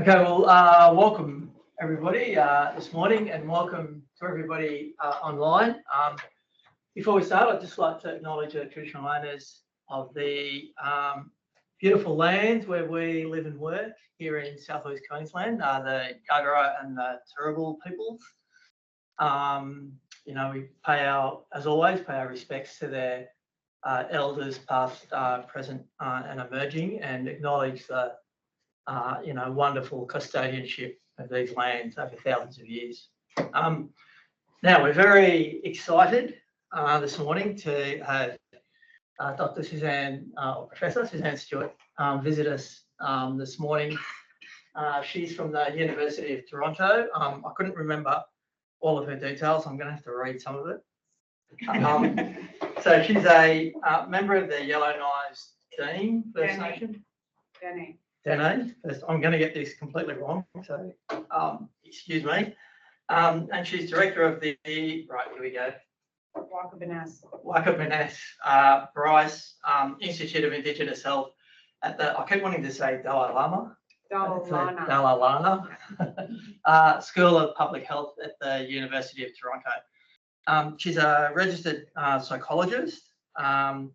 Okay, well, welcome everybody this morning, and welcome to everybody online. Before we start, I'd just like to acknowledge the traditional owners of the beautiful lands where we live and work here in southwest Queensland, the Yagara and the Turrbal peoples. We as always, pay our respects to their elders, past, present, and emerging, and acknowledge the wonderful custodianship of these lands over thousands of years. Now, we're very excited this morning to have Dr. Suzanne, or Professor Suzanne Stewart, visit us this morning. She's from the University of Toronto. I couldn't remember all of her details. I'm going to have to read some of it. So she's a member of the Yellowknives Dene First Nation. Dene. I'm going to get this completely wrong, so excuse me. And she's director of the, right, here we go. Wakabiness Bryce Institute of Indigenous Health at the, I keep wanting to say Dalai Lama. Dalai Lama School of Public Health at the University of Toronto. She's a registered psychologist, and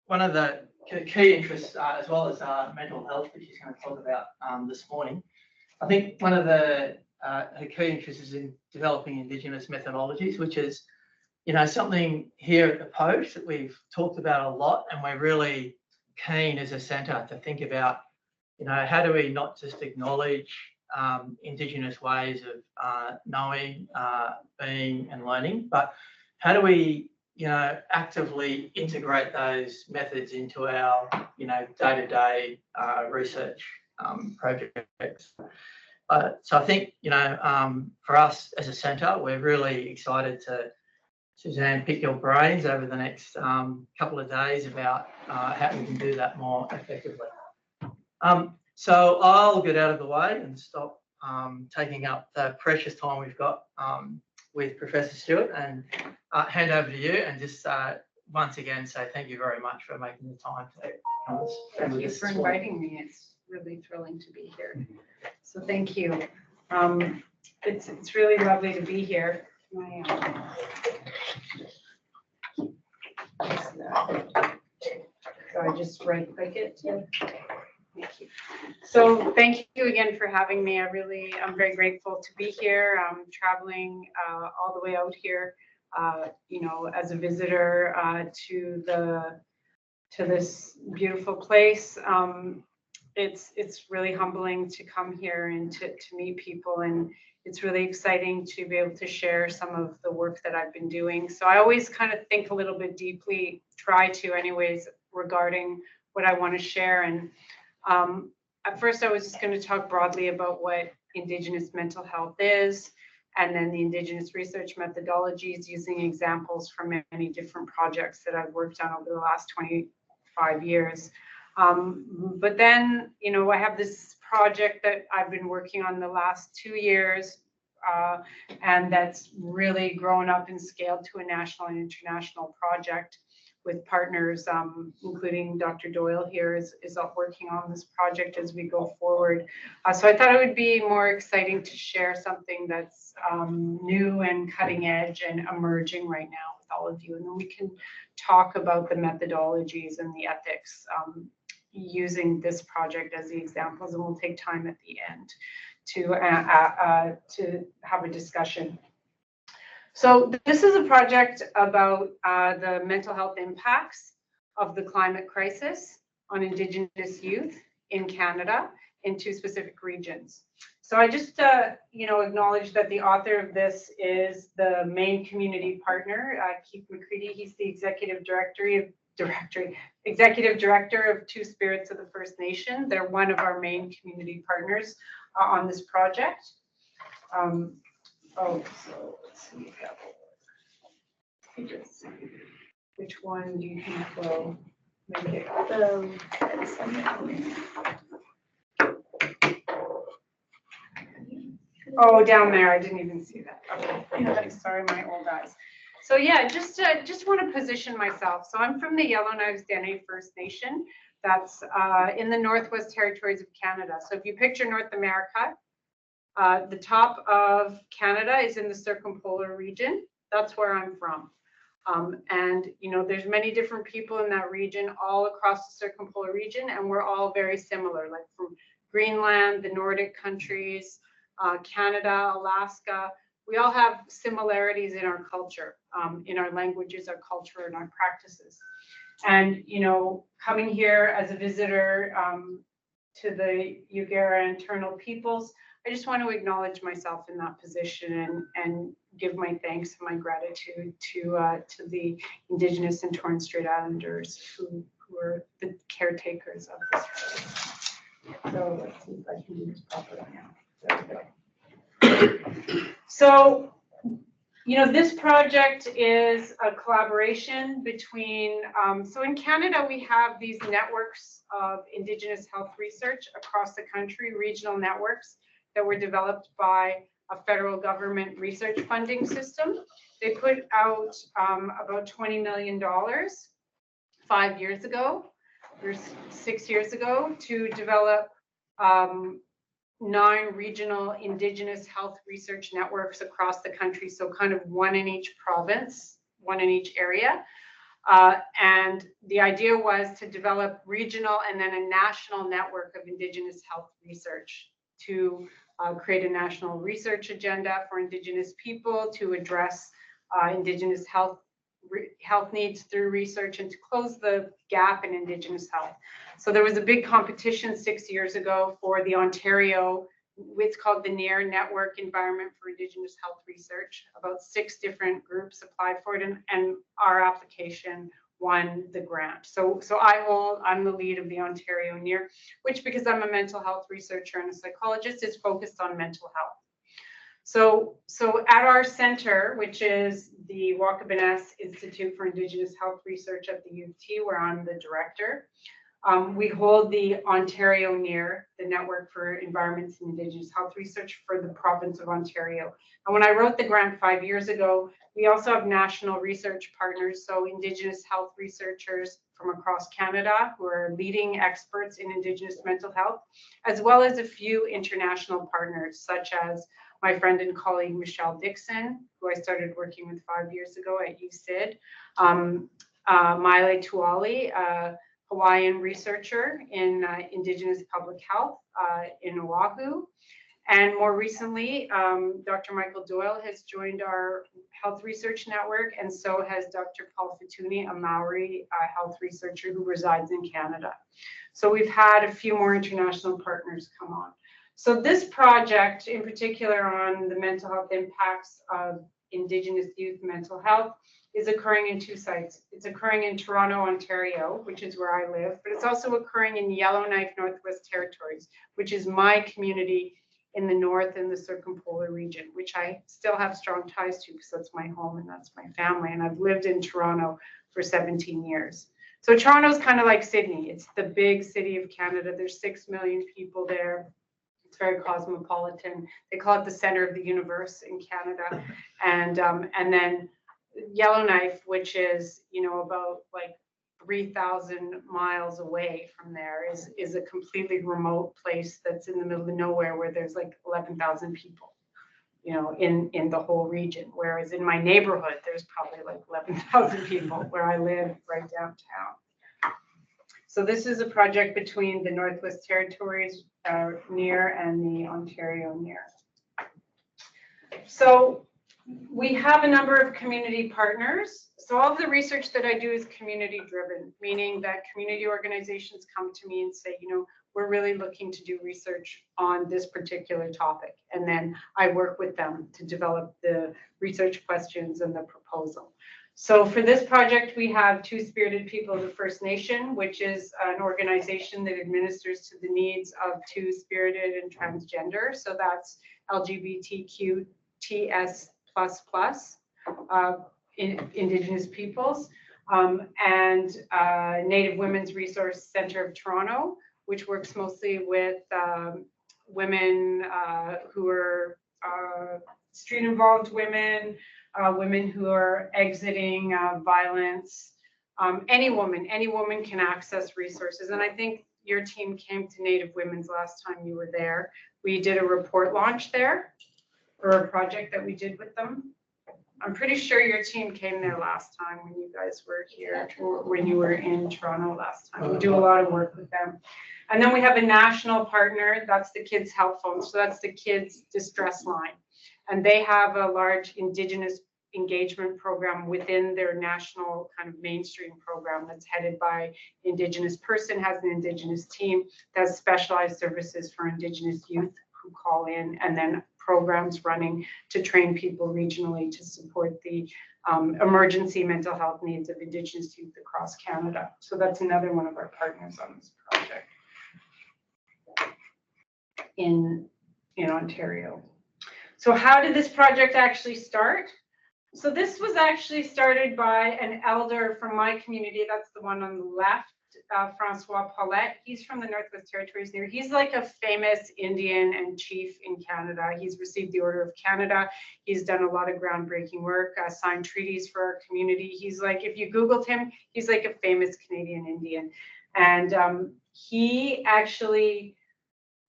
one of the key interests, as well as mental health, which she's going to talk about this morning. I think one of her key interests is in developing Indigenous methodologies, which is, something here at the Poche that we've talked about a lot, and we're really keen as a centre to think about, how do we not just acknowledge Indigenous ways of knowing, being, and learning, but how do we actively integrate those methods into our, day-to-day research projects. So I think, for us as a centre, we're really excited to, Suzanne, pick your brains over the next couple of days about how we can do that more effectively. So I'll get out of the way and stop taking up the precious time we've got with Professor Stewart, and hand over to you, and just once again say thank you very much for making the time to come. Thank you for inviting me. It's really thrilling to be here. So thank you. It's really lovely to be here. So I just right click it. Thank you. So thank you again for having me. I'm very grateful to be here. I'm traveling all the way out here, as a visitor to this beautiful place. It's really humbling to come here and to meet people, and it's really exciting to be able to share some of the work that I've been doing. So I always kind of think a little bit deeply, try to anyways, regarding what I want to share. And at first I was just going to talk broadly about what Indigenous mental health is, and then the Indigenous research methodologies, using examples from many different projects that I've worked on over the last 25 years. But then, I have this project that I've been working on the last 2 years, and that's really grown up and scaled to a national and international project with partners, including Dr. Doyle here is working on this project as we go forward. So I thought it would be more exciting to share something that's new and cutting edge and emerging right now with all of you. And then we can talk about the methodologies and the ethics using this project as the examples, and we'll take time at the end to have a discussion. So this is a project about the mental health impacts of the climate crisis on Indigenous youth in Canada in 2 specific regions. So I just, acknowledge that the author of this is the main community partner, Keith McCready. He's the executive director of Two Spirits of the First Nation. They're one of our main community partners on this project. So let's see. Which one do you think will make it? Oh, down there. I didn't even see that. Okay. Sorry, my old eyes. So yeah, just want to position myself. So I'm from the Yellowknives Dene First Nation. That's in the Northwest Territories of Canada. So if you picture North America, the top of Canada is in the circumpolar region. That's where I'm from. And, you know, there's many different people in that region, all across the circumpolar region, and we're all very similar, like from Greenland, the Nordic countries, Canada, Alaska. We all have similarities in our culture, in our languages, our culture, and our practices. And, you know, coming here as a visitor to the Yugera internal peoples, I just want to acknowledge myself in that position and give my thanks and my gratitude to the Indigenous and Torres Strait Islanders who are the caretakers of this place. So let's see if I can do this properly now. There we go. So, you know, this project is a collaboration between, so in Canada, we have these networks of Indigenous health research across the country, regional networks that were developed by a federal government research funding system. They put out about $20 million 5 years ago, or 6 years ago, to develop 9 regional Indigenous health research networks across the country. So kind of one in each province, one in each area. And the idea was to develop regional and then a national network of Indigenous health research to create a national research agenda for Indigenous people, to address Indigenous health needs through research, and to close the gap in Indigenous health. So there was a big competition 6 years ago for the Ontario, it's called the NEAR, Network Environment for Indigenous Health Research. About 6 different groups applied for it, and our application won the grant. So I'm the lead of the Ontario NEAR, which, because I'm a mental health researcher and a psychologist, is focused on mental health. So at our center, which is the Waakabeness Institute for Indigenous Health Research at the U of T, where I'm the director, we hold the Ontario NEAR, the Network for Environments in Indigenous Health Research for the province of Ontario. And when I wrote the grant 5 years ago, we also have national research partners, so Indigenous health researchers from across Canada who are leading experts in Indigenous mental health, as well as a few international partners, such as my friend and colleague Michelle Dixon, who I started working with 5 years ago at UCID, Maile Tuali, Hawaiian researcher in Indigenous public health in Oahu. And more recently, Dr. Michael Doyle has joined our health research network, and so has Dr. Paul Fituni, a Maori health researcher who resides in Canada. So we've had a few more international partners come on. So this project, in particular on the mental health impacts of Indigenous youth mental health, is occurring in 2 sites. It's occurring in Toronto, Ontario, which is where I live, but it's also occurring in Yellowknife, Northwest Territories, which is my community in the north in the circumpolar region, which I still have strong ties to because that's my home and that's my family. And I've lived in Toronto for 17 years. So Toronto's kind of like Sydney. It's the big city of Canada. There's 6 million people there. It's very cosmopolitan. They call it the center of the universe in Canada. And then Yellowknife, which is, you know, about like 3,000 miles away from there, is a completely remote place that's in the middle of nowhere, where there's like 11,000 people, you know, in the whole region. Whereas in my neighborhood, there's probably like 11,000 people where I live right downtown. So this is a project between the Northwest Territories NEAR and the Ontario NEAR. So we have a number of community partners. So all of the research that I do is community driven, meaning that community organizations come to me and say, you know, we're really looking to do research on this particular topic. And then I work with them to develop the research questions and the proposal. So for this project, we have Two Spirited People of the First Nation, which is an organization that administers to the needs of two-spirited and transgender. So that's LGBTQTS++, Indigenous peoples, and Native Women's Resource Center of Toronto, which works mostly with women who are street-involved women, women who are exiting violence, any woman can access resources. And I think your team came to Native Women's last time you were there. We did a report launch there for a project that we did with them. I'm pretty sure your team came there last time when you guys were here, or when you were in Toronto last time. We do a lot of work with them. And then we have a national partner, that's the Kids Help Phone. So that's the Kids Distress Line. And they have a large Indigenous engagement program within their national kind of mainstream program that's headed by Indigenous person, has an Indigenous team that has specialized services for Indigenous youth who call in, and then programs running to train people regionally to support the emergency mental health needs of Indigenous youth across Canada. So that's another one of our partners on this project in Ontario. So how did this project actually start? So this was actually started by an elder from my community. That's the one on the left, Francois Paulette. He's from the Northwest Territories there. He's like a famous Indian and chief in Canada. He's received the Order of Canada. He's done a lot of groundbreaking work, signed treaties for our community. He's like, if you Googled him, he's like a famous Canadian Indian. And he actually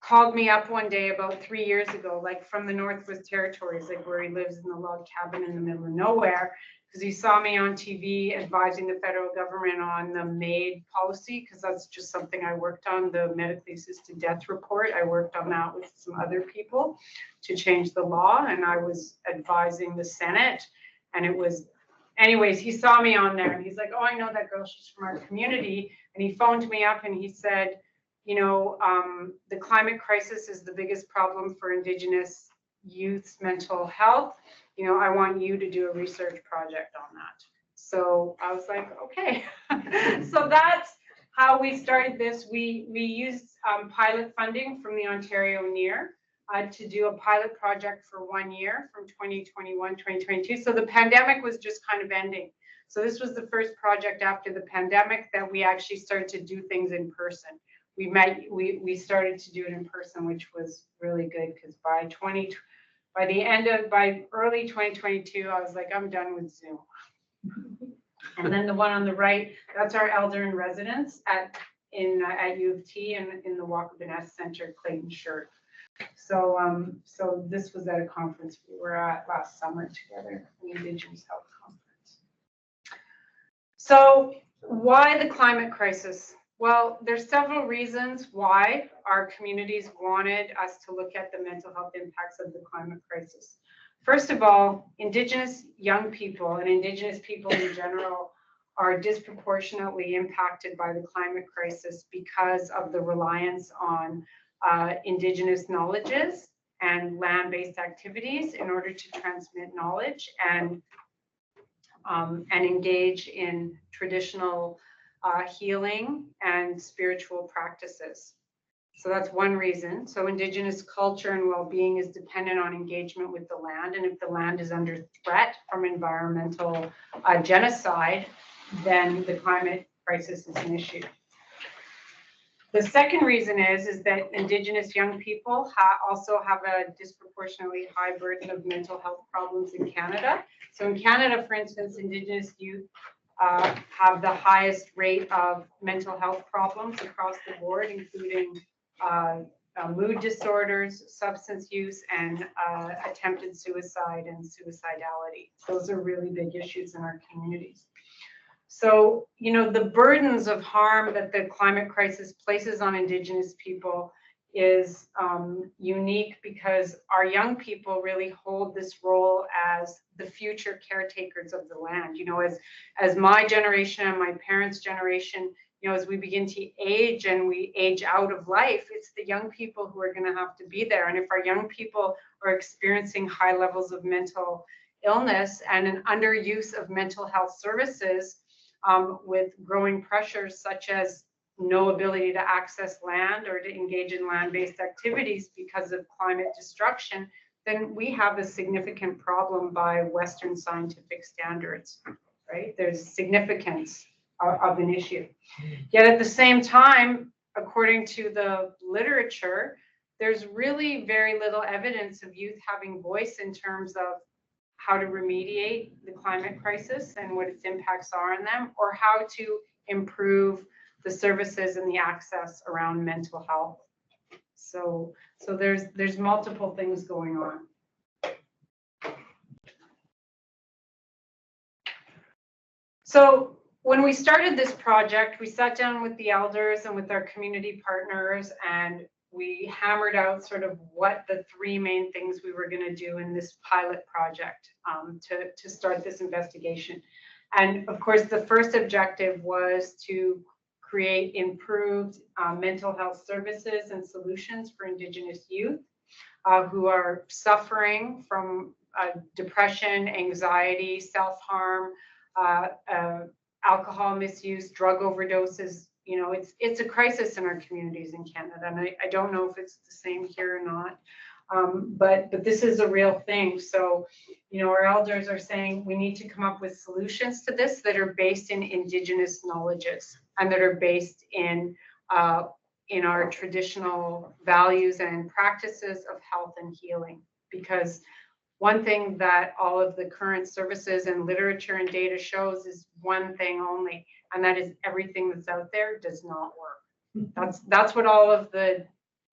called me up one day about 3 years ago, like from the Northwest Territories, like where he lives in the log cabin in the middle of nowhere, because he saw me on TV advising the federal government on the MAID policy, because that's just something I worked on, the medically assisted death report. I worked on that with some other people to change the law, and I was advising the Senate, and it was, anyways, he saw me on there, and he's like, oh, I know that girl, she's from our community, and he phoned me up and he said, you know, the climate crisis is the biggest problem for Indigenous youth's mental health. You know, I want you to do a research project on that. So I was like, okay. So that's how we started this. We used pilot funding from the Ontario NEAR to do a pilot project for 1 year from 2021, 2022. So the pandemic was just kind of ending. So this was the first project after the pandemic that we actually started to do things in person. We started to do it in person, which was really good, because by early 2022, I was like, I'm done with Zoom. And then the one on the right, that's our elder in residence at U of T and in the Waakabeness Center, Clayton Shirt. So so this was at a conference we were at last summer together, the Indigenous Health Conference. So why the climate crisis? Well, there's several reasons why our communities wanted us to look at the mental health impacts of the climate crisis. First of all, Indigenous young people and Indigenous people in general are disproportionately impacted by the climate crisis because of the reliance on Indigenous knowledges and land-based activities in order to transmit knowledge and engage in traditional healing and spiritual practices. So that's one reason. So Indigenous culture and well-being is dependent on engagement with the land. And if the land is under threat from environmental genocide, then the climate crisis is an issue. The second reason is that Indigenous young people also have a disproportionately high burden of mental health problems in Canada. So in Canada, for instance, Indigenous youth have the highest rate of mental health problems across the board, including mood disorders, substance use, and attempted suicide and suicidality. Those are really big issues in our communities. So, you know, the burdens of harm that the climate crisis places on Indigenous people is unique because our young people really hold this role as the future caretakers of the land. You know, as my generation and my parents' generation, you know, as we begin to age and we age out of life, it's the young people who are going to have to be there. And if our young people are experiencing high levels of mental illness and an underuse of mental health services, with growing pressures such as no ability to access land or to engage in land-based activities because of climate destruction, then we have a significant problem by Western scientific standards, right? There's significance of an issue. Yet at the same time, according to the literature, there's really very little evidence of youth having voice in terms of how to remediate the climate crisis and what its impacts are on them, or how to improve the services and the access around mental health. So there's multiple things going on. So when we started this project, we sat down with the elders and with our community partners, and we hammered out sort of what the three main things we were going to do in this pilot project to start this investigation. And of course, the first objective was to create improved mental health services and solutions for Indigenous youth who are suffering from depression, anxiety, self-harm, alcohol misuse, drug overdoses. You know, it's a crisis in our communities in Canada, and I don't know if it's the same here or not, but this is a real thing. So, you know, our elders are saying we need to come up with solutions to this that are based in Indigenous knowledges and that are based in our traditional values and practices of health and healing. Because one thing that all of the current services and literature and data shows is one thing only, and that is everything that's out there does not work. That's what all of the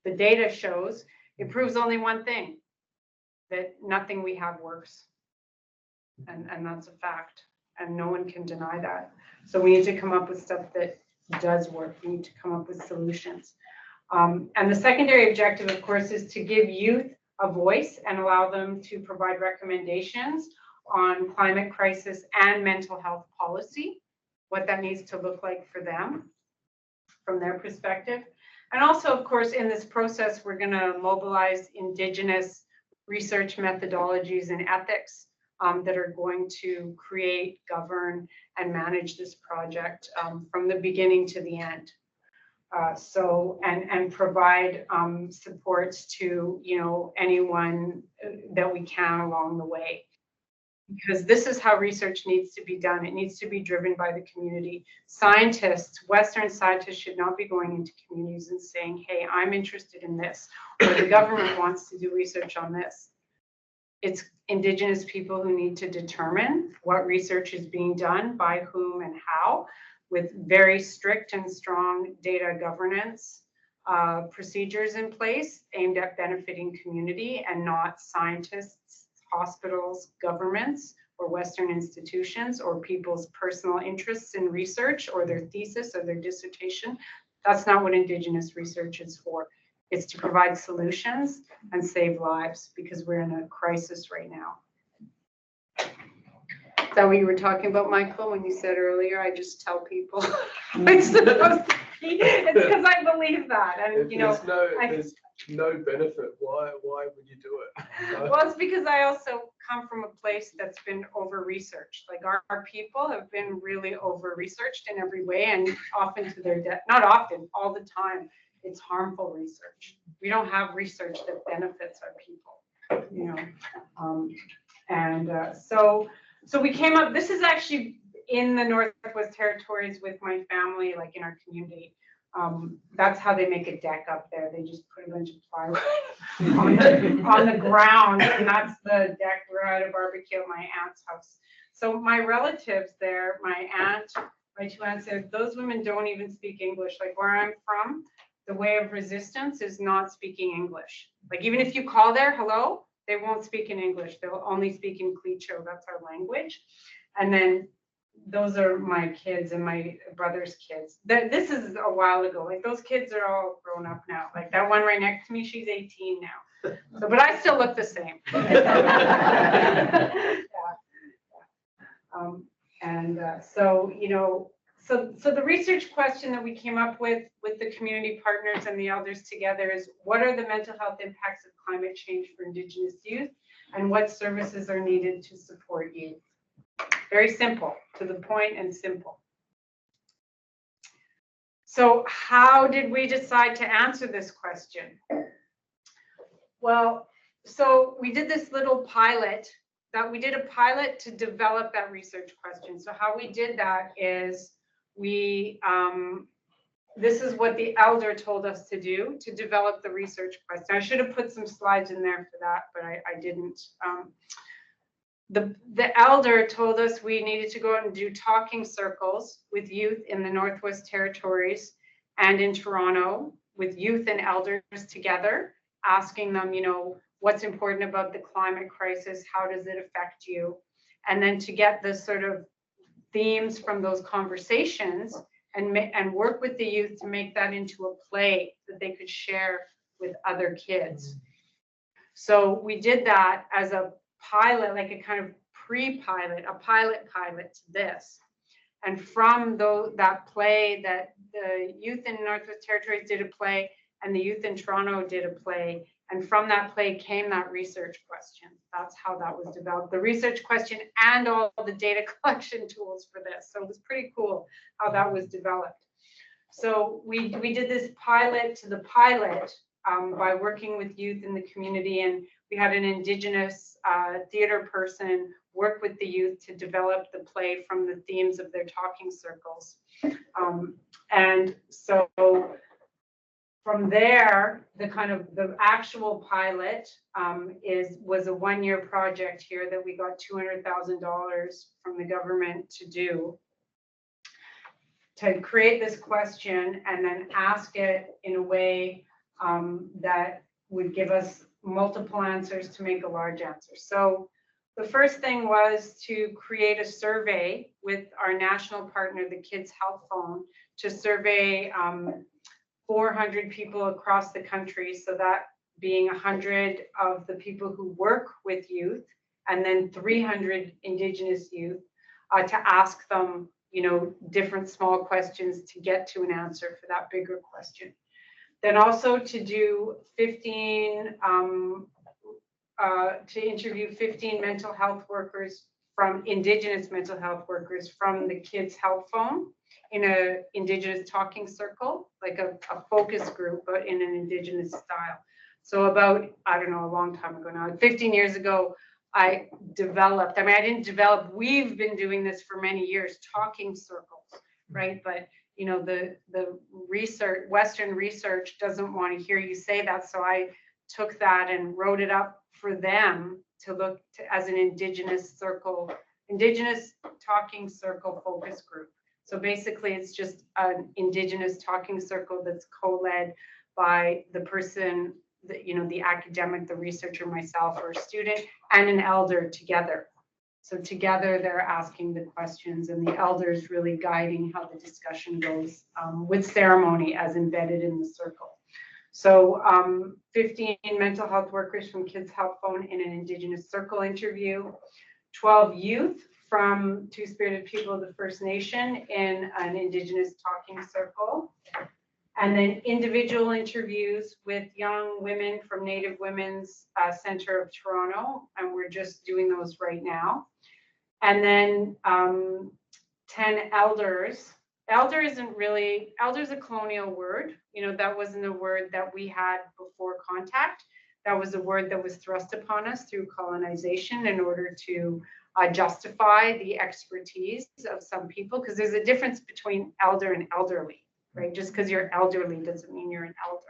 data shows. It proves only one thing, that nothing we have works. And that's a fact, and no one can deny that. So we need to come up with stuff that does work. We need to come up with solutions. And the secondary objective, of course, is to give youth a voice and allow them to provide recommendations on climate crisis and mental health policy, what that needs to look like for them from their perspective. And also, of course, in this process, we're going to mobilize Indigenous research methodologies and ethics that are going to create, govern, and manage this project from the beginning to the end. And provide supports to, you know, anyone that we can along the way. Because this is how research needs to be done. It needs to be driven by the community. Scientists, Western scientists, should not be going into communities and saying, hey, I'm interested in this, or the government wants to do research on this. It's Indigenous people who need to determine what research is being done, by whom and how, with very strict and strong data governance procedures in place aimed at benefiting community and not scientists, hospitals, governments, or Western institutions, or people's personal interests in research or their thesis or their dissertation. That's not what Indigenous research is for. It's to provide solutions and save lives, because we're in a crisis right now. Is that what you were talking about, Michael, when you said earlier, I just tell people it's supposed to be? It's because I believe that. And, you know, there's no benefit. Why would you do it? Well, it's because I also come from a place that's been over-researched. Like our people have been really over-researched in every way, and often to their death. Not often, all the time. It's harmful research. We don't have research that benefits our people, you know. So we came up, this is actually in the Northwest Territories with my family, like in our community. That's how they make a deck up there. They just put a bunch of plywood on the ground, and that's the deck. We're at a barbecue at my aunt's house. So my relatives there, my two aunts said, those women don't even speak English. Like where I'm from, the way of resistance is not speaking English. Like even if you call there, hello, they won't speak in English. They'll only speak in Clicho. That's our language. And then those are my kids and my brother's kids. This is a while ago. Like those kids are all grown up now. Like that one right next to me, she's 18 now. So, but I still look the same. So, you know, so the research question that we came up with the community partners and the elders together is, what are the mental health impacts of climate change for Indigenous youth, and what services are needed to support youth? Very simple, to the point and simple. So how did we decide to answer this question? Well, so we did this little pilot, we did a pilot to develop that research question. So how we did that is this is what the elder told us to do to develop the research question. I should have put some slides in there for that, but I didn't. the elder told us we needed to go out and do talking circles with youth in the Northwest Territories and in Toronto with youth and elders together, asking them, what's important about the climate crisis? How does it affect you? And then to get the sort of themes from those conversations and work with the youth to make that into a play that they could share with other kids. So we did that as a pilot, like a kind of pre-pilot, a pilot to this. And from that play, that the youth in Northwest Territories did a play and the youth in Toronto did a play. And from that play came that research question. That's how that was developed. The research question and all the data collection tools for this. So it was pretty cool how that was developed. So we did this pilot to the pilot by working with youth in the community, and we had an Indigenous theater person work with the youth to develop the play from the themes of their talking circles. And so from there, the actual pilot was a one-year project here that we got $200,000 from the government to do, to create this question and then ask it in a way that would give us multiple answers to make a large answer. So the first thing was to create a survey with our national partner, the Kids Health Phone, to survey 400 people across the country. So that being 100 of the people who work with youth, and then 300 Indigenous youth, to ask them, different small questions to get to an answer for that bigger question. Then also to do 15, to interview 15 mental health workers Indigenous mental health workers from the Kids Health Phone in a Indigenous talking circle, like a focus group, but in an Indigenous style. So about, I don't know, a long time ago now, 15 years ago, I didn't develop, we've been doing this for many years, talking circles, right? But the research, Western research doesn't want to hear you say that. So I took that and wrote it up for them to look as an Indigenous talking circle focus group. So basically it's just an Indigenous talking circle that's co-led by the person, the academic, the researcher, myself, or a student, and an elder together. So together they're asking the questions and the elders really guiding how the discussion goes with ceremony as embedded in the circle. So 15 mental health workers from Kids Health Phone in an Indigenous circle interview, 12 youth from Two-Spirited People of the First Nation in an Indigenous talking circle, and then individual interviews with young women from Native Women's Centre of Toronto, and we're just doing those right now. And then 10 elders. Elder is a colonial word. That wasn't a word that we had before contact. That was a word that was thrust upon us through colonization in order to justify the expertise of some people, because there's a difference between elder and elderly, right? Just because you're elderly doesn't mean you're an elder.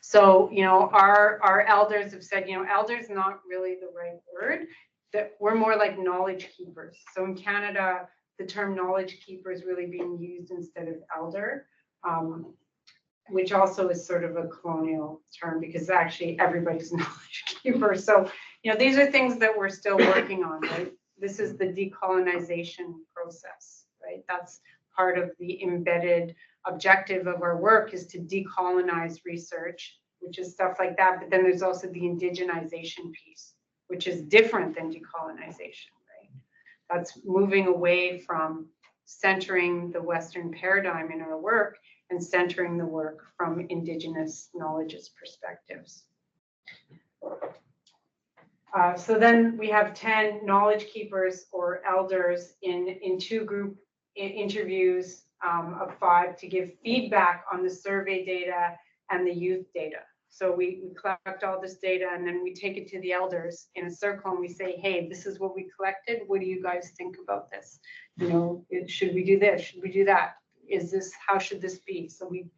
So, our elders have said, elder is not really the right word, that we're more like knowledge keepers. So in Canada, the term knowledge keeper is really being used instead of elder, which also is sort of a colonial term because actually everybody's a knowledge keeper. So, these are things that we're still working on, right? This is the decolonization process, right? That's part of the embedded objective of our work, is to decolonize research, which is stuff like that. But then there's also the indigenization piece, which is different than decolonization, right? That's moving away from centering the Western paradigm in our work and centering the work from Indigenous knowledge's perspectives. So then we have 10 knowledge keepers or elders in two group interviews of 5 to give feedback on the survey data and the youth data. So we collect all this data and then we take it to the elders in a circle and we say, hey, this is what we collected. What do you guys think about this? Should we do this? Should we do that? How should this be? So we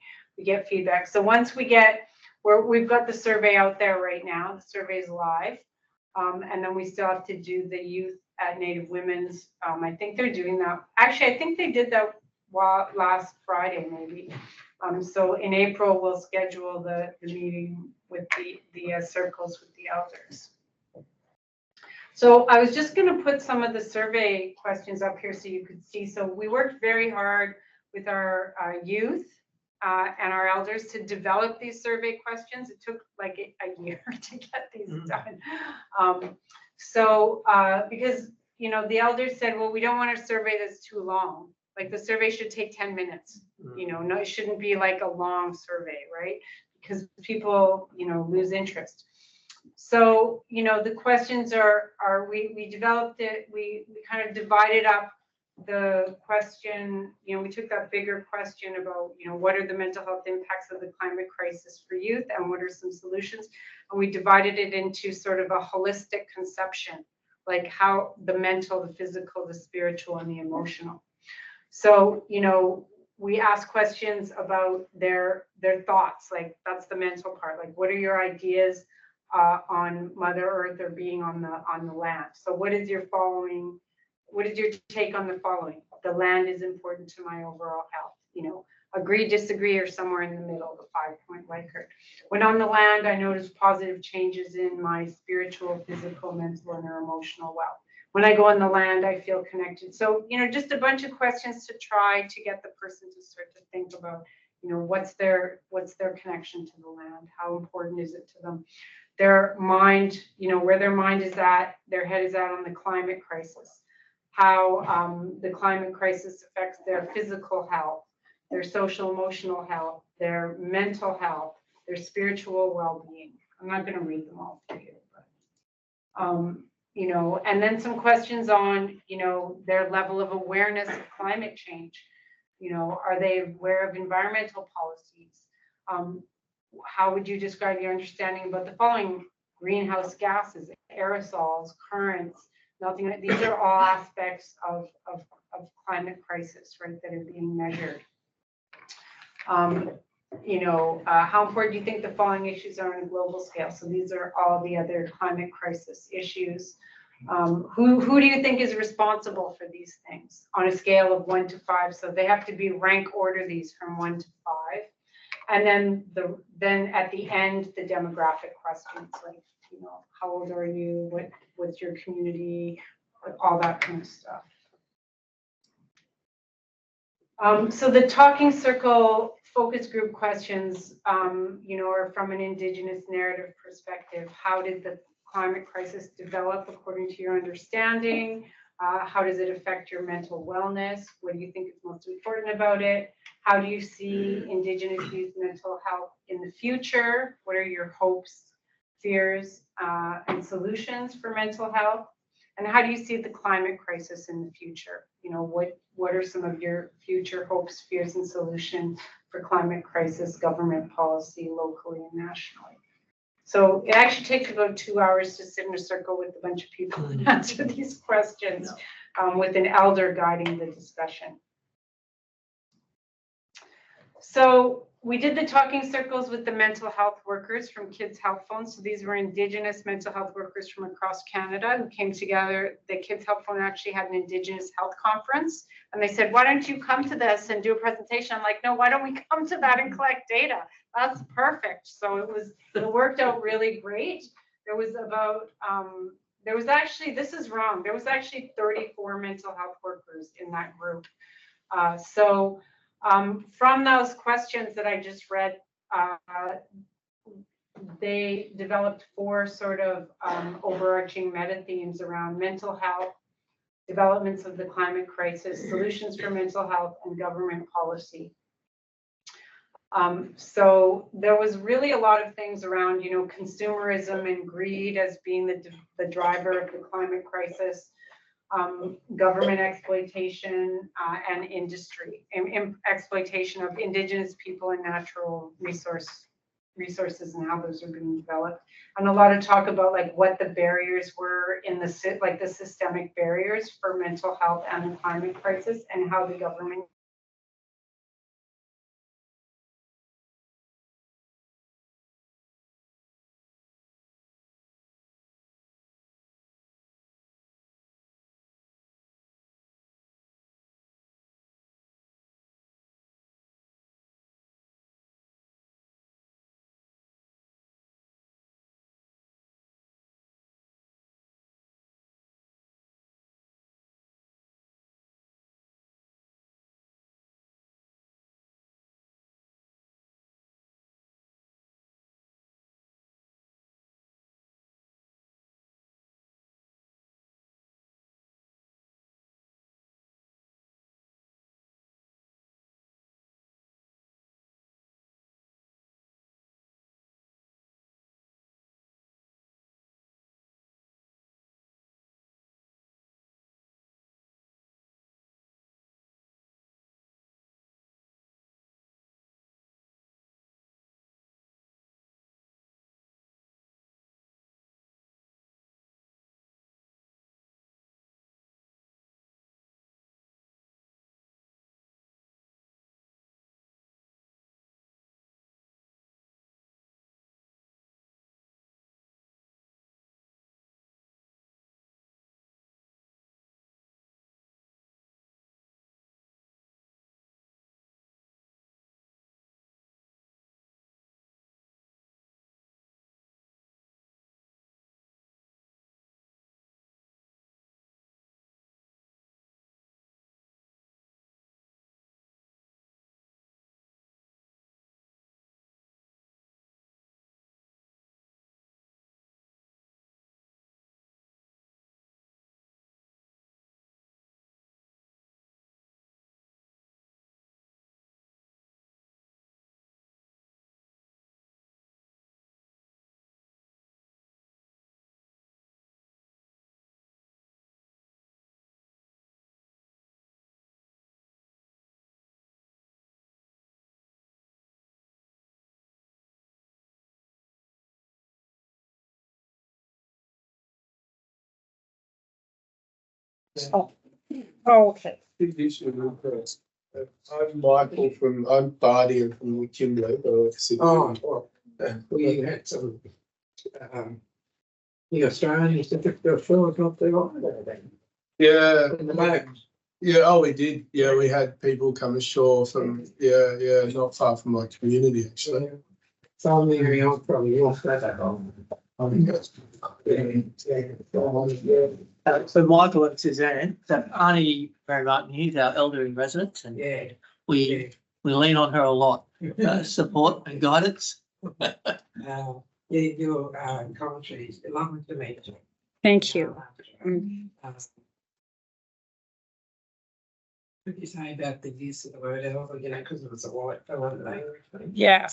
get feedback. So once we've got the survey out there right now, the survey is live. And then we still have to do the youth at Native Women's. I think they're doing that. Actually, I think they did that last Friday, maybe. So in April, we'll schedule the meeting with the circles with the elders. So I was just going to put some of the survey questions up here so you could see. So we worked very hard with our youth and our elders to develop these survey questions. It took like a year to get these done. Because, you know, the elders said, well, we don't want a survey that's too long. Like the survey should take 10 minutes, you know, no, it shouldn't be like a long survey, right? Because people, you know, lose interest. So, you know, the questions we developed it, we kind of divided up the question, you know, we took that bigger question about, you know, what are the mental health impacts of the climate crisis for youth and what are some solutions? And we divided it into sort of a holistic conception, like how the mental, the physical, the spiritual, and the emotional. So, you know, we ask questions about their thoughts, like that's the mental part, like what are your ideas on Mother Earth or being on the land? So what is your take on the following? The land is important to my overall health, you know, agree, disagree, or somewhere in the middle, the 5-point Likert. When on the land, I notice positive changes in my spiritual, physical, mental, and emotional wealth. When I go on the land, I feel connected. So, you know, just a bunch of questions to try to get the person to start to think about, you know, what's their connection to the land? How important is it to them? Their mind, you know, where their mind is at, their head is at on the climate crisis. How the climate crisis affects their physical health, their social emotional health, their mental health, their spiritual well-being. I'm not going to read them all for you, but you know, and then some questions on, you know, their level of awareness of climate change. You know, are they aware of environmental policies? How would you describe your understanding about the following? Greenhouse gases, aerosols, currents, melting. These are all aspects of climate crisis, right, that are being measured. You know, how important do you think the following issues are on a global scale? So these are all the other climate crisis issues. Who do you think is responsible for these things on a scale of 1 to 5? So they have to be rank order these from 1 to 5. And then at the end, the demographic questions, like, you know, how old are you? What's your community? All that kind of stuff. So the talking circle focus group questions, you know, are from an Indigenous narrative perspective. How did the climate crisis develop according to your understanding? How does it affect your mental wellness? What do you think is most important about it? How do you see Indigenous youth mental health in the future? What are your hopes, fears, and solutions for mental health? And how do you see the climate crisis in the future? You know, what are some of your future hopes, fears, and solutions for climate crisis, government policy, locally and nationally? So it actually takes about 2 hours to sit in a circle with a bunch of people and answer these questions, with an elder guiding the discussion. So we did the talking circles with the mental health workers from Kids Health Phone. So these were Indigenous mental health workers from across Canada who came together. The Kids Health Phone actually had an Indigenous health conference. And they said, why don't you come to this and do a presentation? I'm like, no, why don't we come to that and collect data? That's perfect. So it worked out really great. There was about, this is wrong. There was actually 34 mental health workers in that group. From those questions that I just read, they developed 4 sort of overarching meta themes around mental health, developments of the climate crisis, solutions for mental health, and government policy. So there was really a lot of things around, you know, consumerism and greed as being the driver of the climate crisis. Government exploitation and industry and exploitation of Indigenous people and natural resources and how those are being developed, and a lot of talk about like what the barriers were in the systemic barriers for mental health and the climate crisis, and how the government Oh, okay. Big issue with this. I'm Michael I'm Bardi and from Kimberley, but I live in Sydney. Oh, well, we had some, the Australians that took their shores off their island Yeah, in the boat. yeah, oh, we did. Yeah, we had people come ashore from, not far from my community, actually. Some area on probably lost that on. So Michael and Suzanne, so Arnie Mary Martin, he's our elder in residence, and Yeah. we lean on her a lot, support and guidance. Your commentary is lovely to meet you. Thank you. Mm. What did you say about the use of the word elder, because it was a white language thing? Yeah.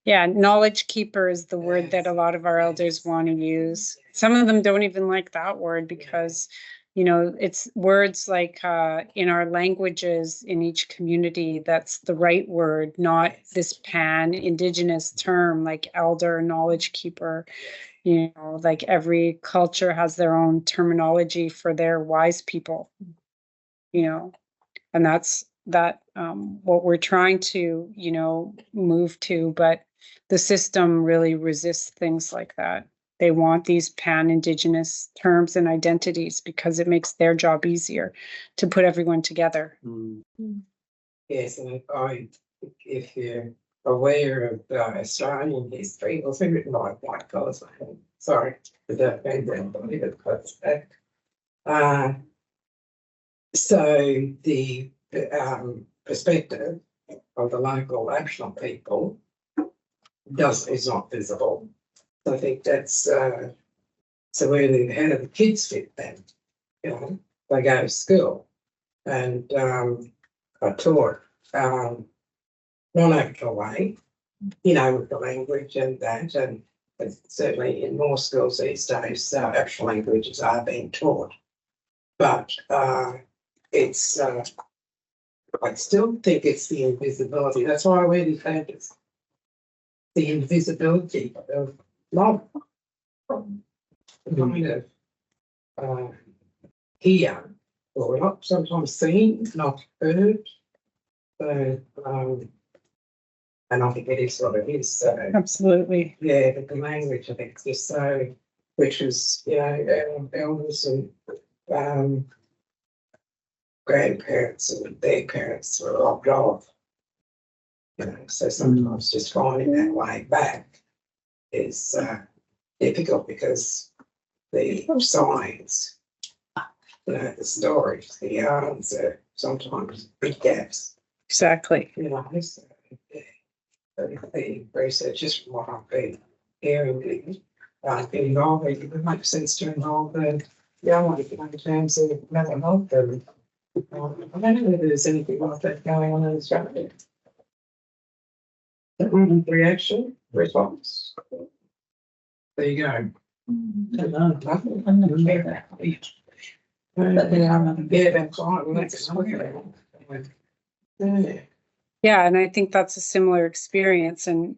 Yeah, knowledge keeper is the word that a lot of our elders want to use. Some of them don't even like that word because, it's words like in our languages in each community, that's the right word, not this Indigenous term like elder, knowledge keeper. Like every culture has their own terminology for their wise people, and that's what we're trying to, move to, but the system really resists things like that. They want these pan-Indigenous terms and identities because it makes their job easier to put everyone together. Yes, and if you're aware of Australian history, it was written by white fellas. Sorry for that background, but so the perspective of the local Aboriginal people is not visible. So I think that's so how do the kids fit then? They go to school, and I taught non-Aboriginal way, with the language and that, and certainly in more schools these days, Aboriginal languages are being taught, but it's I still think it's the invisibility. That's why I really think it's the invisibility of love. Kind of here, or not sometimes seen, not heard. So, and I think it is what it is. So, Absolutely. yeah, but the language, I think, is just so, which is, elders and grandparents and their parents were robbed off. So sometimes just finding that way back is difficult because the signs, the stories, the yarns are sometimes big gaps. Exactly. So, the research, just from what I've been hearing, been involved, it would make sense to involve the young ones in terms of mental health. And I don't know if there's anything like that going on in Australia. Reaction, response. There you go. Yeah, that's fine. Yeah, and I think that's a similar experience, and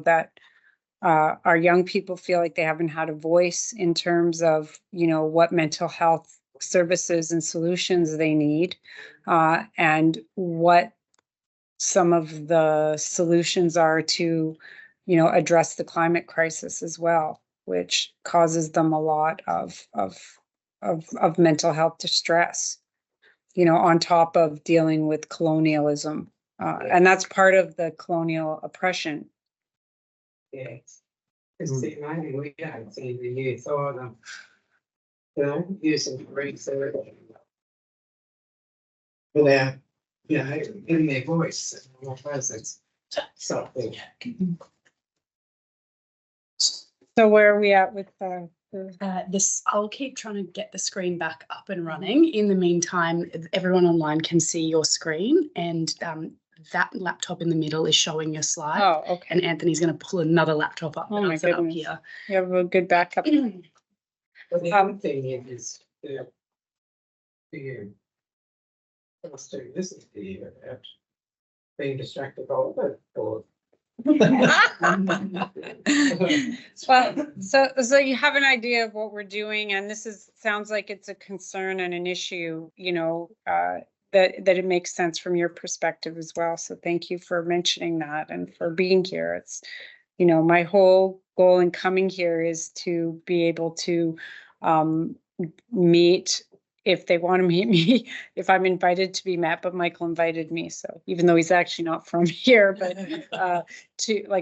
that our young people feel like they haven't had a voice in terms of what mental health services and solutions they need, and what some of the solutions are to address the climate crisis as well, which causes them a lot of mental health distress, on top of dealing with colonialism. And that's part of the colonial oppression. Yes. It's maybe we don't see the youth either. Using research without, in their voice. I suppose it's something. So where are we at with this? I'll keep trying to get the screen back up and running. In the meantime, everyone online can see your screen, and that laptop in the middle is showing your slide. Oh, okay. And Anthony's going to pull another laptop up. Oh my and set up goodness. here. You have a good backup. Well, the other thing is, let's do this is the about being distracted by the or Well, so you have an idea of what we're doing, and sounds like it's a concern and an issue, that it makes sense from your perspective as well. So thank you for mentioning that and for being here. It's, my whole goal in coming here is to be able to meet if they want to meet me, if I'm invited to be met, but Michael invited me. So even though he's actually not from here, but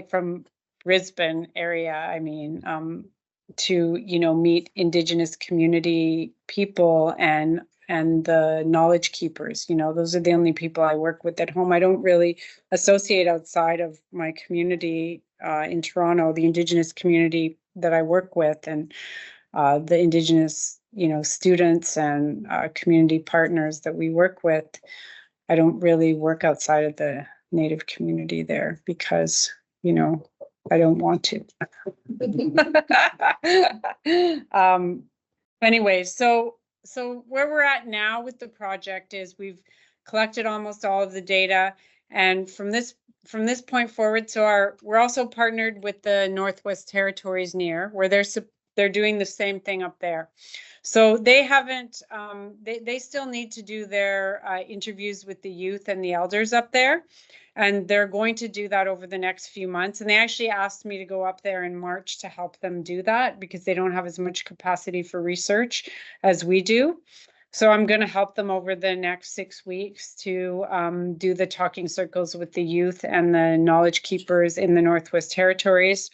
from Brisbane area, I mean, to, meet Indigenous community people and the knowledge keepers. Those are the only people I work with at home. I don't really associate outside of my community in Toronto, the Indigenous community that I work with, and the Indigenous, students and community partners that we work with. I don't really work outside of the Native community there because, I don't want to. Anyway, so where we're at now with the project is we've collected almost all of the data, and from this point forward, we're also partnered with the Northwest Territories near, where they're doing the same thing up there. So they haven't, they still need to do their interviews with the youth and the elders up there. And they're going to do that over the next few months. And they actually asked me to go up there in March to help them do that because they don't have as much capacity for research as we do. So I'm going to help them over the next 6 weeks to do the talking circles with the youth and the knowledge keepers in the Northwest Territories.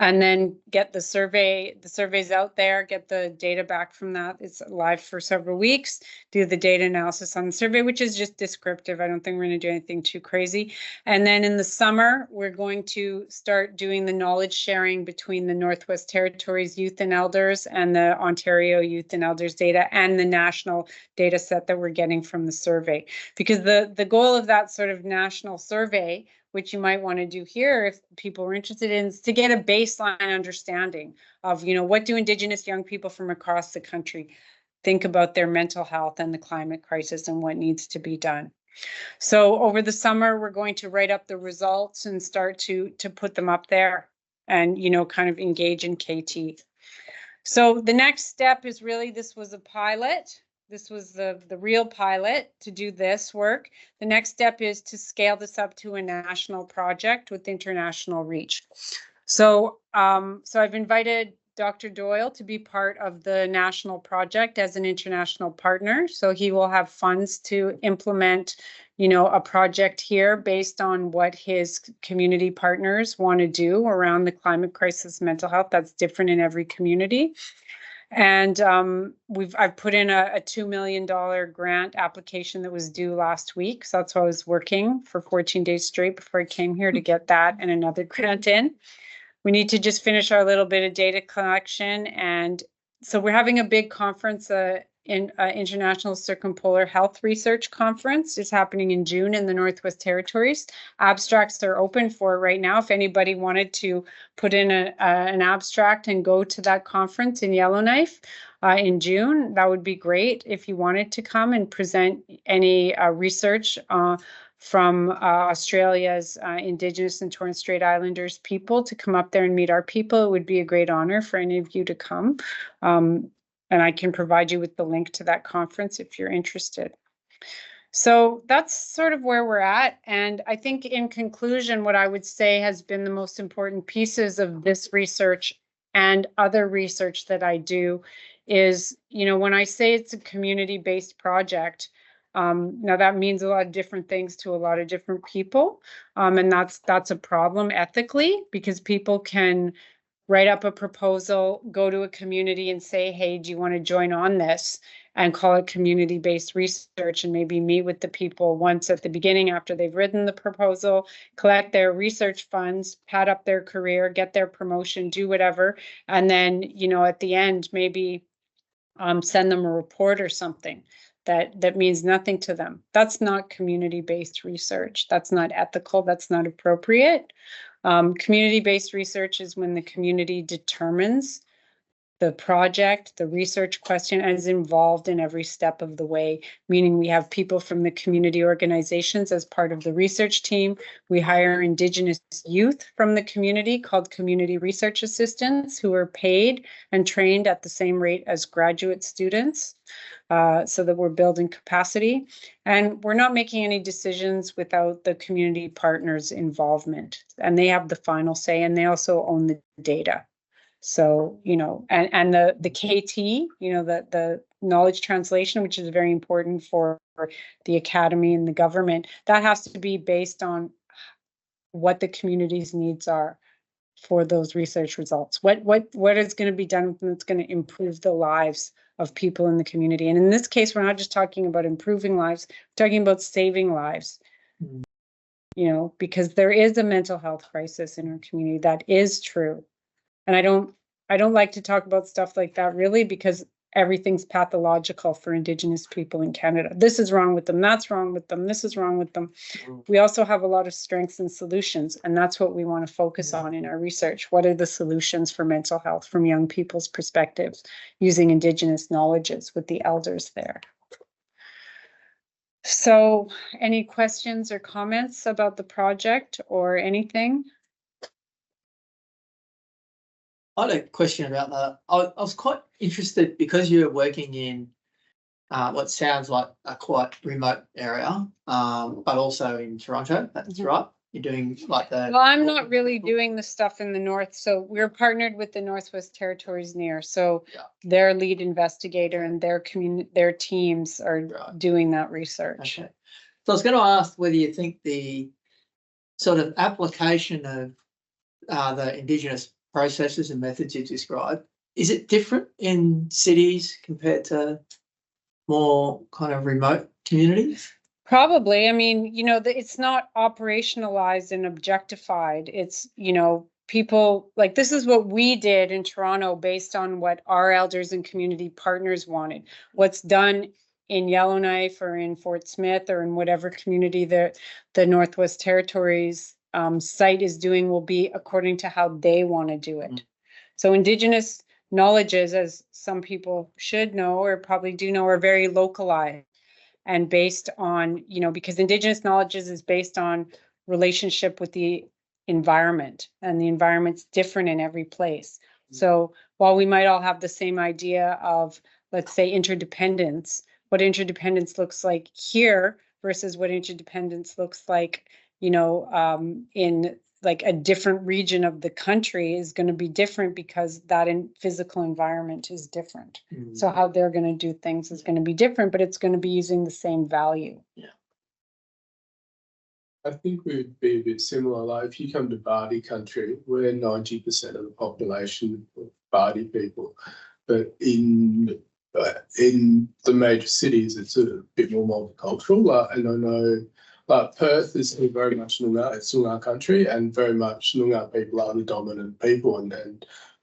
And then get the surveys out there, get the data back from that. It's live for several weeks, do the data analysis on the survey, which is just descriptive. I don't think we're going to do anything too crazy. And then in the summer, we're going to start doing the knowledge sharing between the Northwest Territories youth and elders and the Ontario youth and elders data and the national data set that we're getting from the survey. Because the goal of that sort of national survey, which you might want to do here if people are interested in, is to get a baseline understanding of, what do Indigenous young people from across the country think about their mental health and the climate crisis and what needs to be done. So over the summer, we're going to write up the results and start to put them up there and, kind of engage in KT. So the next step is really, this was a pilot. This was the real pilot to do this work. The next step is to scale this up to a national project with international reach. So, so I've invited Dr. Doyle to be part of the national project as an international partner. So he will have funds to implement, a project here based on what his community partners want to do around the climate crisis, mental health. That's different in every community. And I've put in a $2 million grant application that was due last week. So that's why I was working for 14 days straight before I came here to get that and another grant in. We need to just finish our little bit of data collection. And so we're having a big conference, International Circumpolar Health Research Conference. Is happening in June in the Northwest Territories. Abstracts are open for right now. If anybody wanted to put in an abstract and go to that conference in Yellowknife in June, that would be great. If you wanted to come and present any research from Australia's Indigenous and Torres Strait Islanders people to come up there and meet our people, it would be a great honor for any of you to come. And I can provide you with the link to that conference if you're interested. So that's sort of where we're at. And I think in conclusion, what I would say has been the most important pieces of this research and other research that I do is, when I say it's a community-based project, now that means a lot of different things to a lot of different people. And that's a problem ethically, because people can write up a proposal, go to a community and say, hey, do you want to join on this? And call it community-based research, and maybe meet with the people once at the beginning after they've written the proposal, collect their research funds, pad up their career, get their promotion, do whatever. And then, at the end, maybe send them a report or something that means nothing to them. That's not community-based research. That's not ethical. That's not appropriate. Community-based research is when the community determines the project, the research question is involved in every step of the way, meaning we have people from the community organizations as part of the research team. We hire Indigenous youth from the community called community research assistants who are paid and trained at the same rate as graduate students, so that we're building capacity. And we're not making any decisions without the community partners' involvement. And they have the final say, and they also own the data. So, you know, and the KT, you know, the knowledge translation, which is very important for the academy and the government, that has to be based on what the community's needs are for those research results. What is going to be done that's going to improve the lives of people in the community. And in this case, we're not just talking about improving lives, we're talking about saving lives. You know, because there is a mental health crisis in our community. That is true. And I don't like to talk about stuff like that really, because everything's pathological for Indigenous people in Canada. This is wrong with them, that's wrong with them, this is wrong with them. We also have a lot of strengths and solutions, and that's what we want to focus on in our research. What are the solutions for mental health from young people's perspectives using Indigenous knowledges with the elders there? So any questions or comments about the project or anything? I had a question about that. I was quite interested because you're working in what sounds like a quite remote area, but also in Toronto. That's right. You're doing like the. Well, I'm not really doing the stuff in the north. So we're partnered with the Northwest Territories near. So their lead investigator and their teams are doing that research. Okay. So I was going to ask whether you think the sort of application of the Indigenous processes and methods you described, is it different in cities compared to more kind of remote communities? Probably. I mean, you know, it's not operationalized and objectified. It's, you know, people like this is what we did in Toronto based on what our elders and community partners wanted. What's done in Yellowknife or in Fort Smith or in whatever community the Northwest Territories site is doing will be according to how they want to do it. So Indigenous knowledges, as some people should know or probably do know, are very localized and based on, you know, because Indigenous knowledges is based on relationship with the environment, and the environment's different in every place. So while we might all have the same idea of, let's say, interdependence, what interdependence looks like here versus what interdependence looks like, you know, in like a different region of the country is going to be different because that physical environment is different. So how they're going to do things is going to be different, but it's going to be using the same value. Yeah. I think we would be a bit similar. Like if you come to Bardi country, we're 90% of the population of Bardi people, but in the major cities, it's a bit more multicultural. And I know, Perth is still very much Noongar. It's Noongar country, and very much Noongar people are the dominant people.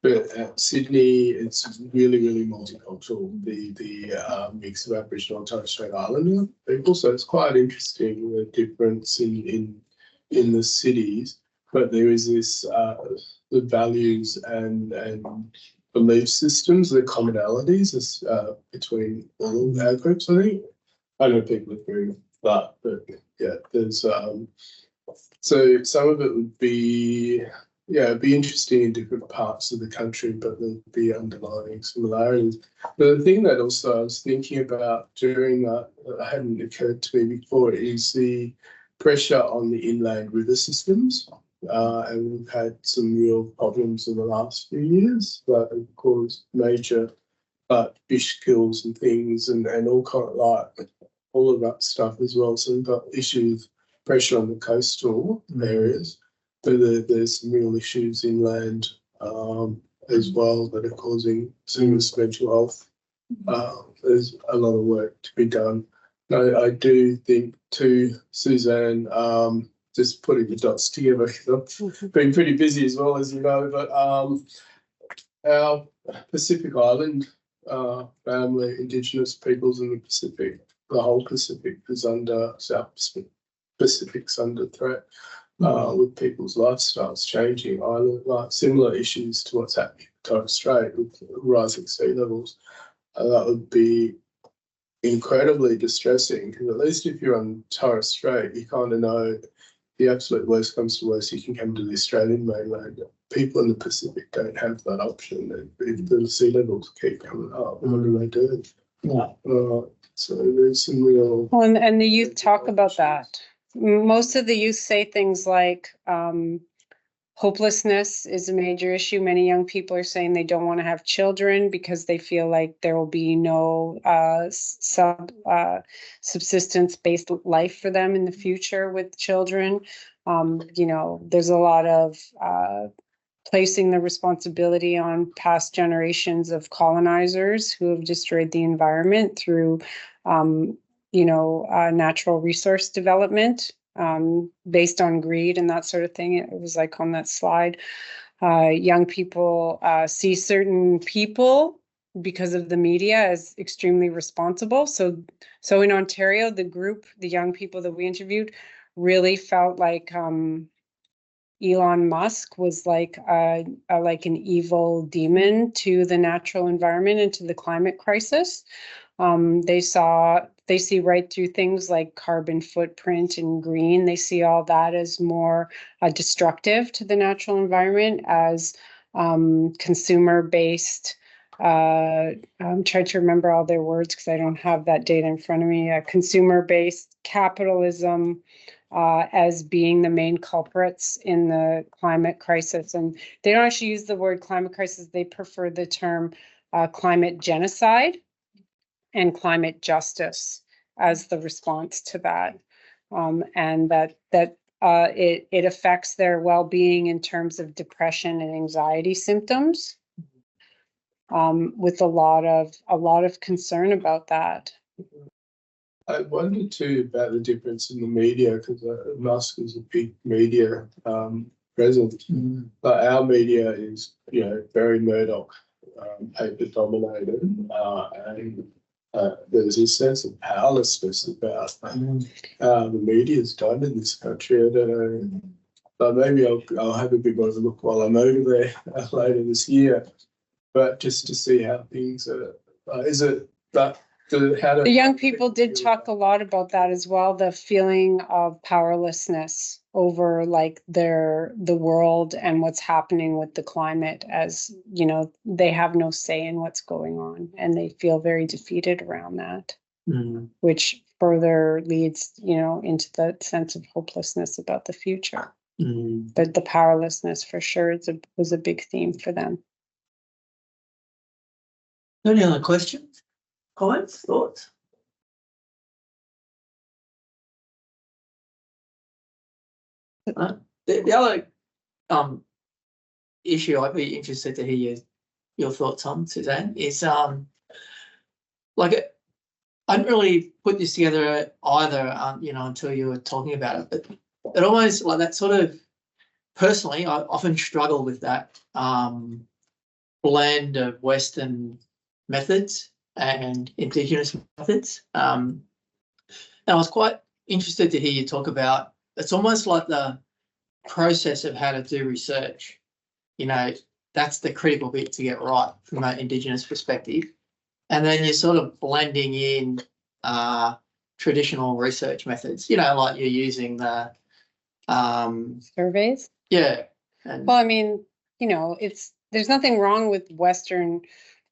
But at Sydney, it's really, really multicultural. The mix of Aboriginal and Torres Strait Islander people. So it's quite interesting the difference in the cities. But there is this the values and belief systems, the commonalities between all of our groups. I think I know people agree with that, but yeah, there's so some of it would be it'd be interesting in different parts of the country, but there'll be underlying similarities. But the thing that also I was thinking about during that hadn't occurred to me before is the pressure on the inland river systems. And we've had some real problems in the last few years that have caused major fish kills and things and all kind of like all of that stuff as well. So we've got issues, pressure on the coastal areas, but there's some real issues inland as well that are causing serious mental health. There's a lot of work to be done. I do think too, Suzanne, just putting the dots together, because I've been pretty busy as well, as you know, but our Pacific Island family, Indigenous peoples in the Pacific, the whole Pacific is under, South Pacific's under threat. with people's lifestyles changing. I look like similar issues to what's happening in Torres Strait with rising sea levels. That would be incredibly distressing, because at least if you're on Torres Strait, you kind of know the absolute worst comes to worst, you can come to the Australian mainland. People in the Pacific don't have that option. If the sea levels keep coming up, what do they do? Yeah. So there's some real. Well, and the youth talk about that. Most of the youth say things like, hopelessness is a major issue. Many young people are saying they don't want to have children because they feel like there will be no subsistence-based life for them in the future with children. You know, there's a lot of placing the responsibility on past generations of colonizers who have destroyed the environment through, you know, natural resource development. Based on greed and that sort of thing. It was like on that slide. Young people see certain people because of the media as extremely responsible. So in Ontario, the young people that we interviewed really felt like Elon Musk was like like an evil demon to the natural environment and to the climate crisis. They see right through things like carbon footprint and green. They see all that as more destructive to the natural environment, as consumer-based. I'm trying to remember all their words because I don't have that data in front of me. Consumer-based capitalism as being the main culprits in the climate crisis. And they don't actually use the word climate crisis. They prefer the term climate genocide and climate justice as the response to that, and that it affects their well-being in terms of depression and anxiety symptoms, with a lot of concern about that. I wondered too about the difference in the media, because Musk is a big media presence, but our media is, you know, very Murdoch paper dominated, and there's a sense of powerlessness about the media's done in this country. I don't know, but maybe I'll have a bit more of a look while I'm over there later this year. But just to see how things are, is it that the young people did talk a lot about that as well, the feeling of powerlessness over like the world and what's happening with the climate, as you know, they have no say in what's going on and they feel very defeated around that, which further leads, you know, into the sense of hopelessness about the future. But the powerlessness for sure was a big theme for them. Any other questions, comments, thoughts? The other issue I'd be interested to hear your thoughts on, Suzanne, is like I didn't really put this together either, you know, until you were talking about it. But it almost like that sort of, personally, I often struggle with that blend of Western methods and Indigenous methods. And I was quite interested to hear you talk about, it's almost like the process of how to do research. You know, that's the critical bit to get right from an Indigenous perspective. And then you're sort of blending in traditional research methods, you know, like you're using the surveys. Yeah. Well, I mean, you know, there's nothing wrong with Western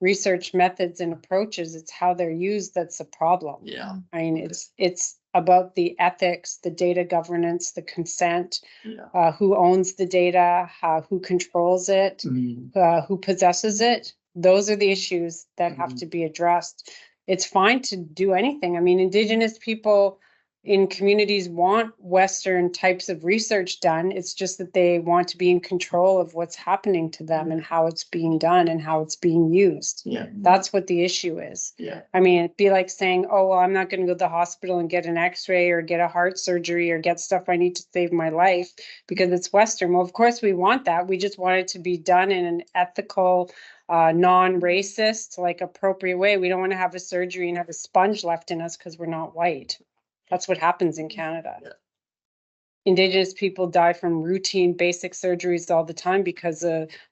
research methods and approaches. It's how they're used that's a problem. Yeah. I mean, it's about the ethics, the data governance, the consent, who owns the data, who controls it, who possesses it. Those are the issues that have to be addressed. It's fine to do anything. I mean, Indigenous people in communities want Western types of research done. It's just that they want to be in control of what's happening to them and how it's being done and how it's being used. Yeah. That's what the issue is. Yeah. I mean, it'd be like saying, oh, well, I'm not going to go to the hospital and get an x-ray or get a heart surgery or get stuff I need to save my life because it's Western. Well, of course we want that. We just want it to be done in an ethical, non-racist, like appropriate way. We don't want to have a surgery and have a sponge left in us because we're not white. That's what happens in Canada. Yeah. Indigenous people die from routine basic surgeries all the time because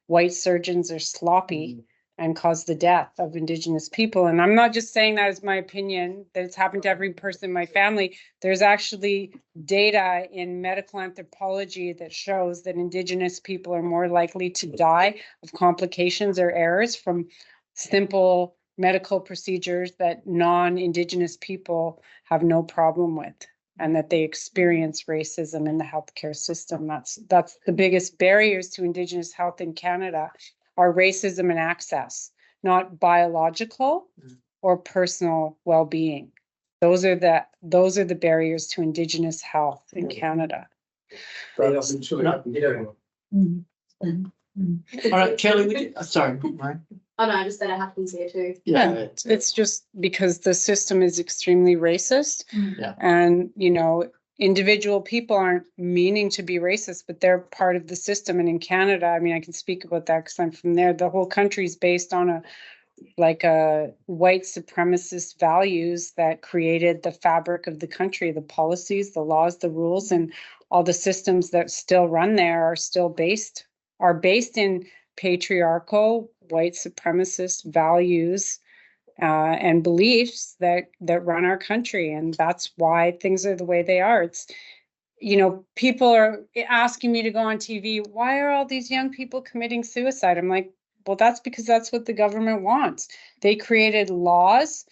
white surgeons are sloppy and cause the death of Indigenous people. And I'm not just saying that as my opinion, that it's happened to every person in my family. There's actually data in medical anthropology that shows that Indigenous people are more likely to die of complications or errors from simple medical procedures that non-Indigenous people have no problem with, and that they experience racism in the healthcare system. That's the biggest barriers to Indigenous health in Canada are racism and access, not biological or personal well-being. Those are the barriers to Indigenous health in Canada. That's literally All right, Kelly, would you, sorry, Mike. Oh no, I just said it happens here too. Yeah, it's just because the system is extremely racist. Yeah. And, you know, individual people aren't meaning to be racist, but they're part of the system. And in Canada, I mean, I can speak about that because I'm from there. The whole country is based on a white supremacist values that created the fabric of the country, the policies, the laws, the rules, and all the systems that still run there are based in patriarchal white supremacist values and beliefs that run our country. And that's why things are the way they are. It's, you know, people are asking me to go on TV. Why are all these young people committing suicide? I'm like, well, that's because that's what the government wants. They created laws,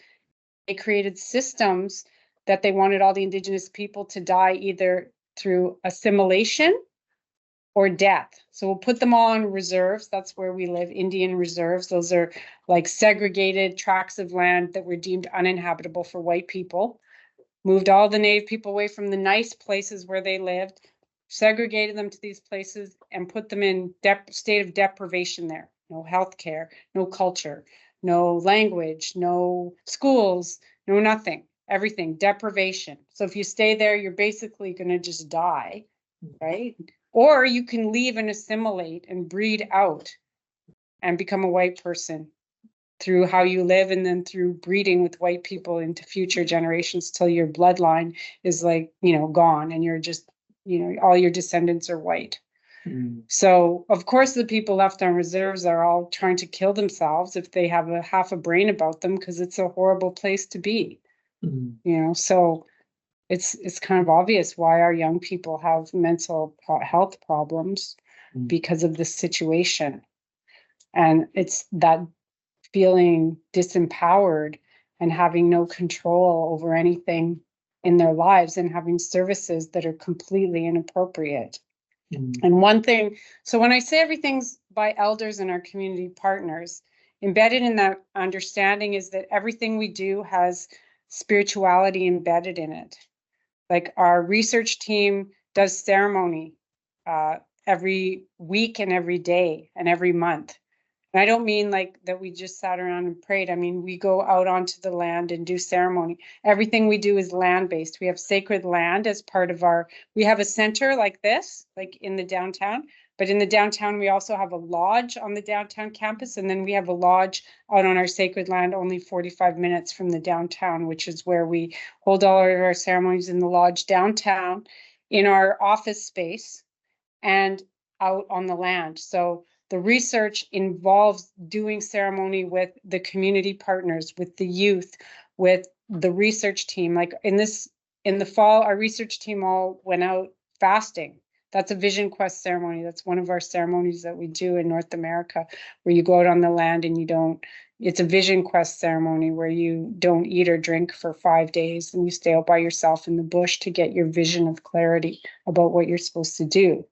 they created systems that they wanted all the Indigenous people to die either through assimilation or death. So we'll put them all on reserves. That's where we live, Indian reserves. Those are like segregated tracts of land that were deemed uninhabitable for white people. Moved all the Native people away from the nice places where they lived, segregated them to these places and put them in state of deprivation there. No healthcare, no culture, no language, no schools, no nothing, everything, deprivation. So if you stay there, you're basically going to just die, right? Or you can leave and assimilate and breed out and become a white person through how you live, and then through breeding with white people into future generations till your bloodline is like, you know, gone and you're just, you know, all your descendants are white. So of course the people left on reserves are all trying to kill themselves if they have half a brain about them, because it's a horrible place to be. You know, so it's kind of obvious why our young people have mental health problems because of this situation. And it's that feeling disempowered and having no control over anything in their lives and having services that are completely inappropriate. And one thing, so when I say everything's by elders and our community partners, embedded in that understanding is that everything we do has spirituality embedded in it. Like our research team does ceremony every week and every day and every month. And I don't mean like that we just sat around and prayed. I mean, we go out onto the land and do ceremony. Everything we do is land-based. We have sacred land as part of we have a center like this, like in the downtown. But in the downtown, we also have a lodge on the downtown campus. And then we have a lodge out on our sacred land only 45 minutes from the downtown, which is where we hold all of our ceremonies in the lodge downtown, in our office space, and out on the land. So the research involves doing ceremony with the community partners, with the youth, with the research team. Like in the fall, our research team all went out fasting. That's a Vision Quest ceremony. That's one of our ceremonies that we do in North America, where you go out on the land and it's a Vision Quest ceremony where you don't eat or drink for 5 days and you stay out by yourself in the bush to get your vision of clarity about what you're supposed to do,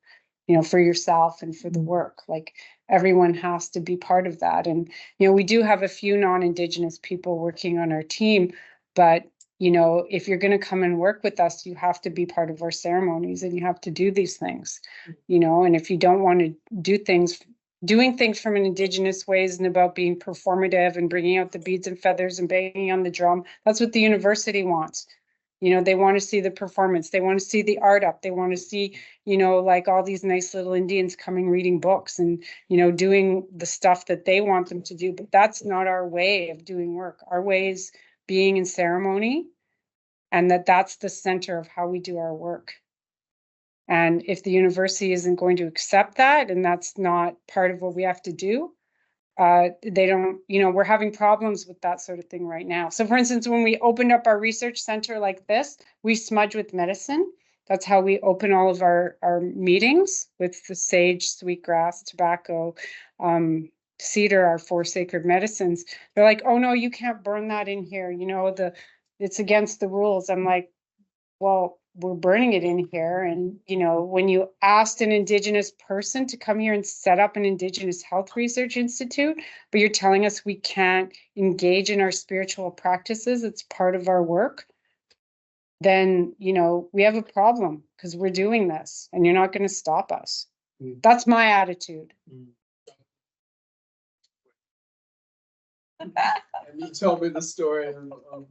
you know, for yourself and for the work. Like everyone has to be part of that. And, you know, we do have a few non-Indigenous people working on our team, but, you know, if you're going to come and work with us, you have to be part of our ceremonies and you have to do these things, you know, and if you don't want to doing things from an Indigenous way isn't about being performative and bringing out the beads and feathers and banging on the drum. That's what the university wants. You know, they want to see the performance. They want to see the art up. They want to see, you know, like all these nice little Indians coming reading books and, you know, doing the stuff that they want them to do. But that's not our way of doing work. Our way is being in ceremony, and that's the center of how we do our work. And if the university isn't going to accept that, and that's not part of what we have to do, they don't, we're having problems with that sort of thing right now. So for instance, when we opened up our research center like this, we smudge with medicine. That's how we open all of our meetings, with the sage, sweetgrass, tobacco, cedar, our 4 sacred medicines. They're like, oh no, you can't burn that in here. It's against the rules. I'm like, well, we're burning it in here. And, when you asked an Indigenous person to come here and set up an Indigenous Health Research Institute, but you're telling us we can't engage in our spiritual practices, it's part of our work, then, we have a problem, because we're doing this and you're not going to stop us. That's my attitude. And you told me the story of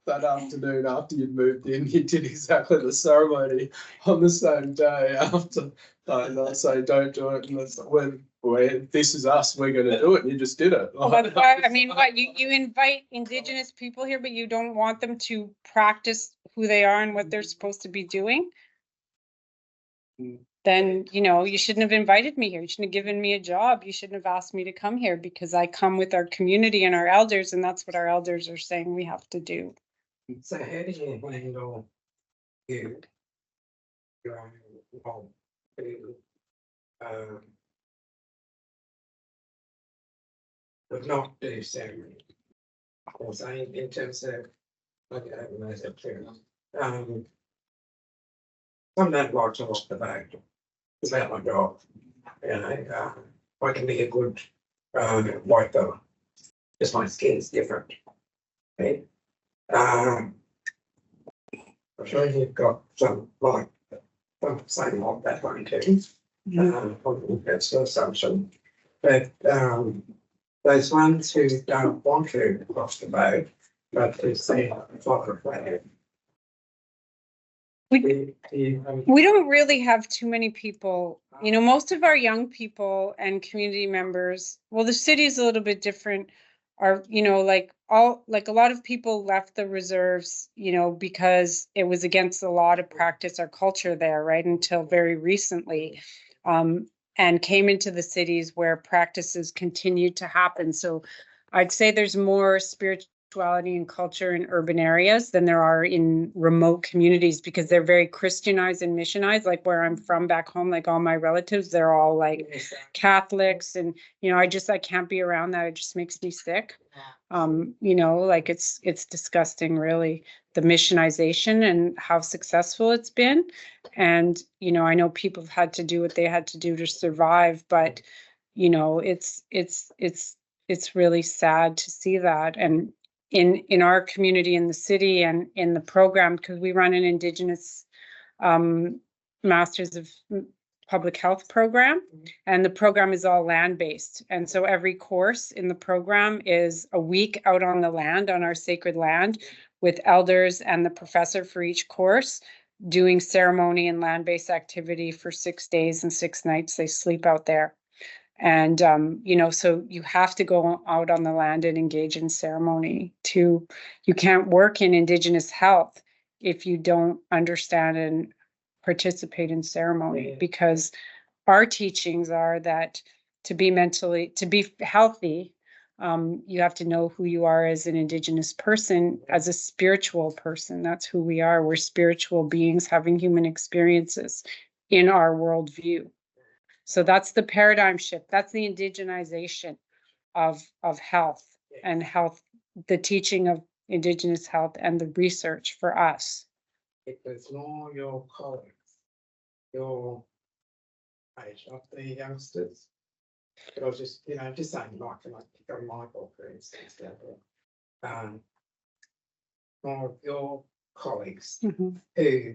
that afternoon after you'd moved in, you did exactly the ceremony on the same day after. And I say, don't do it. And it's like, when this is us, we're going to do it. And you just did it. I mean, what, you invite Indigenous people here, but you don't want them to practice who they are and what they're supposed to be doing? Then, you shouldn't have invited me here. You shouldn't have given me a job. You shouldn't have asked me to come here, because I come with our community and our elders, and that's what our elders are saying we have to do. So how do you handle your role to would not do ceremony? Or saying in terms of, I don't know, so clear enough. Some don't like to lock the boat. It's about my job. I can be a good white fella. Just my skin's different. Okay? I'm sure you've got some like same like that one too. That's the assumption. But those ones who don't want to cross the boat, but who see like a flag. We don't really have too many people, most of our young people and community members, well, the city is a little bit different, are, like a lot of people left the reserves, because it was against the law to practice our culture there, right, until very recently, and came into the cities where practices continued to happen. So I'd say there's more spirituality and culture in urban areas than there are in remote communities, because they're very Christianized and missionized. Like where I'm from back home, like all my relatives, they're all like Catholics, and I can't be around that. It just makes me sick. Like it's disgusting, really, the missionization and how successful it's been. And I know people have had to do what they had to do to survive, but it's really sad to see that. And in our community, in the city, and in the program, because we run an Indigenous Masters of Public Health program, and the program is all land-based. And so every course in the program is a week out on the land, on our sacred land, with elders and the professor for each course, doing ceremony and land-based activity for 6 days and 6 nights. They sleep out there. And, so you have to go out on the land and engage in ceremony you can't work in Indigenous health if you don't understand and participate in ceremony, because our teachings are that to be healthy, you have to know who you are as an Indigenous person, as a spiritual person. That's who we are. We're spiritual beings having human experiences in our worldview. So that's the paradigm shift. That's the indigenization of health, and health, the teaching of Indigenous health and the research for us. It was more your colleagues, your age of the youngsters. But I was just, just saying, like Michael, for instance, more of your colleagues who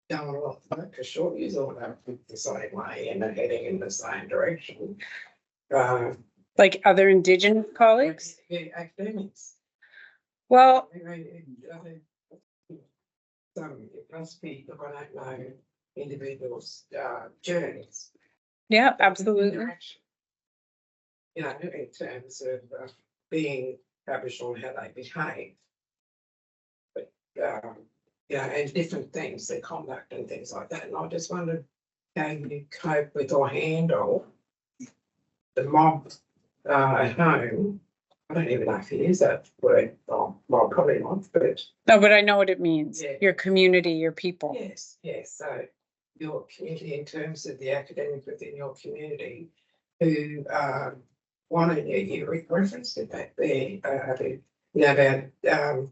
don't want to focus short use all that the same way and heading in the same direction. Like other Indigenous colleagues? Academics. Well, it must be, look, I don't know individuals' journeys. Yeah, absolutely. In terms of being Aboriginal and how they behave. But you know, and different things, their conduct and things like that. And I just wondered how you cope with or handle the mob at home. I don't even know if you use that word. Well, probably not, but No, but I know what it means. Yeah. Your community, your people. yes. So your community, in terms of the academic within your community, who one of you referenced it back there, you know, about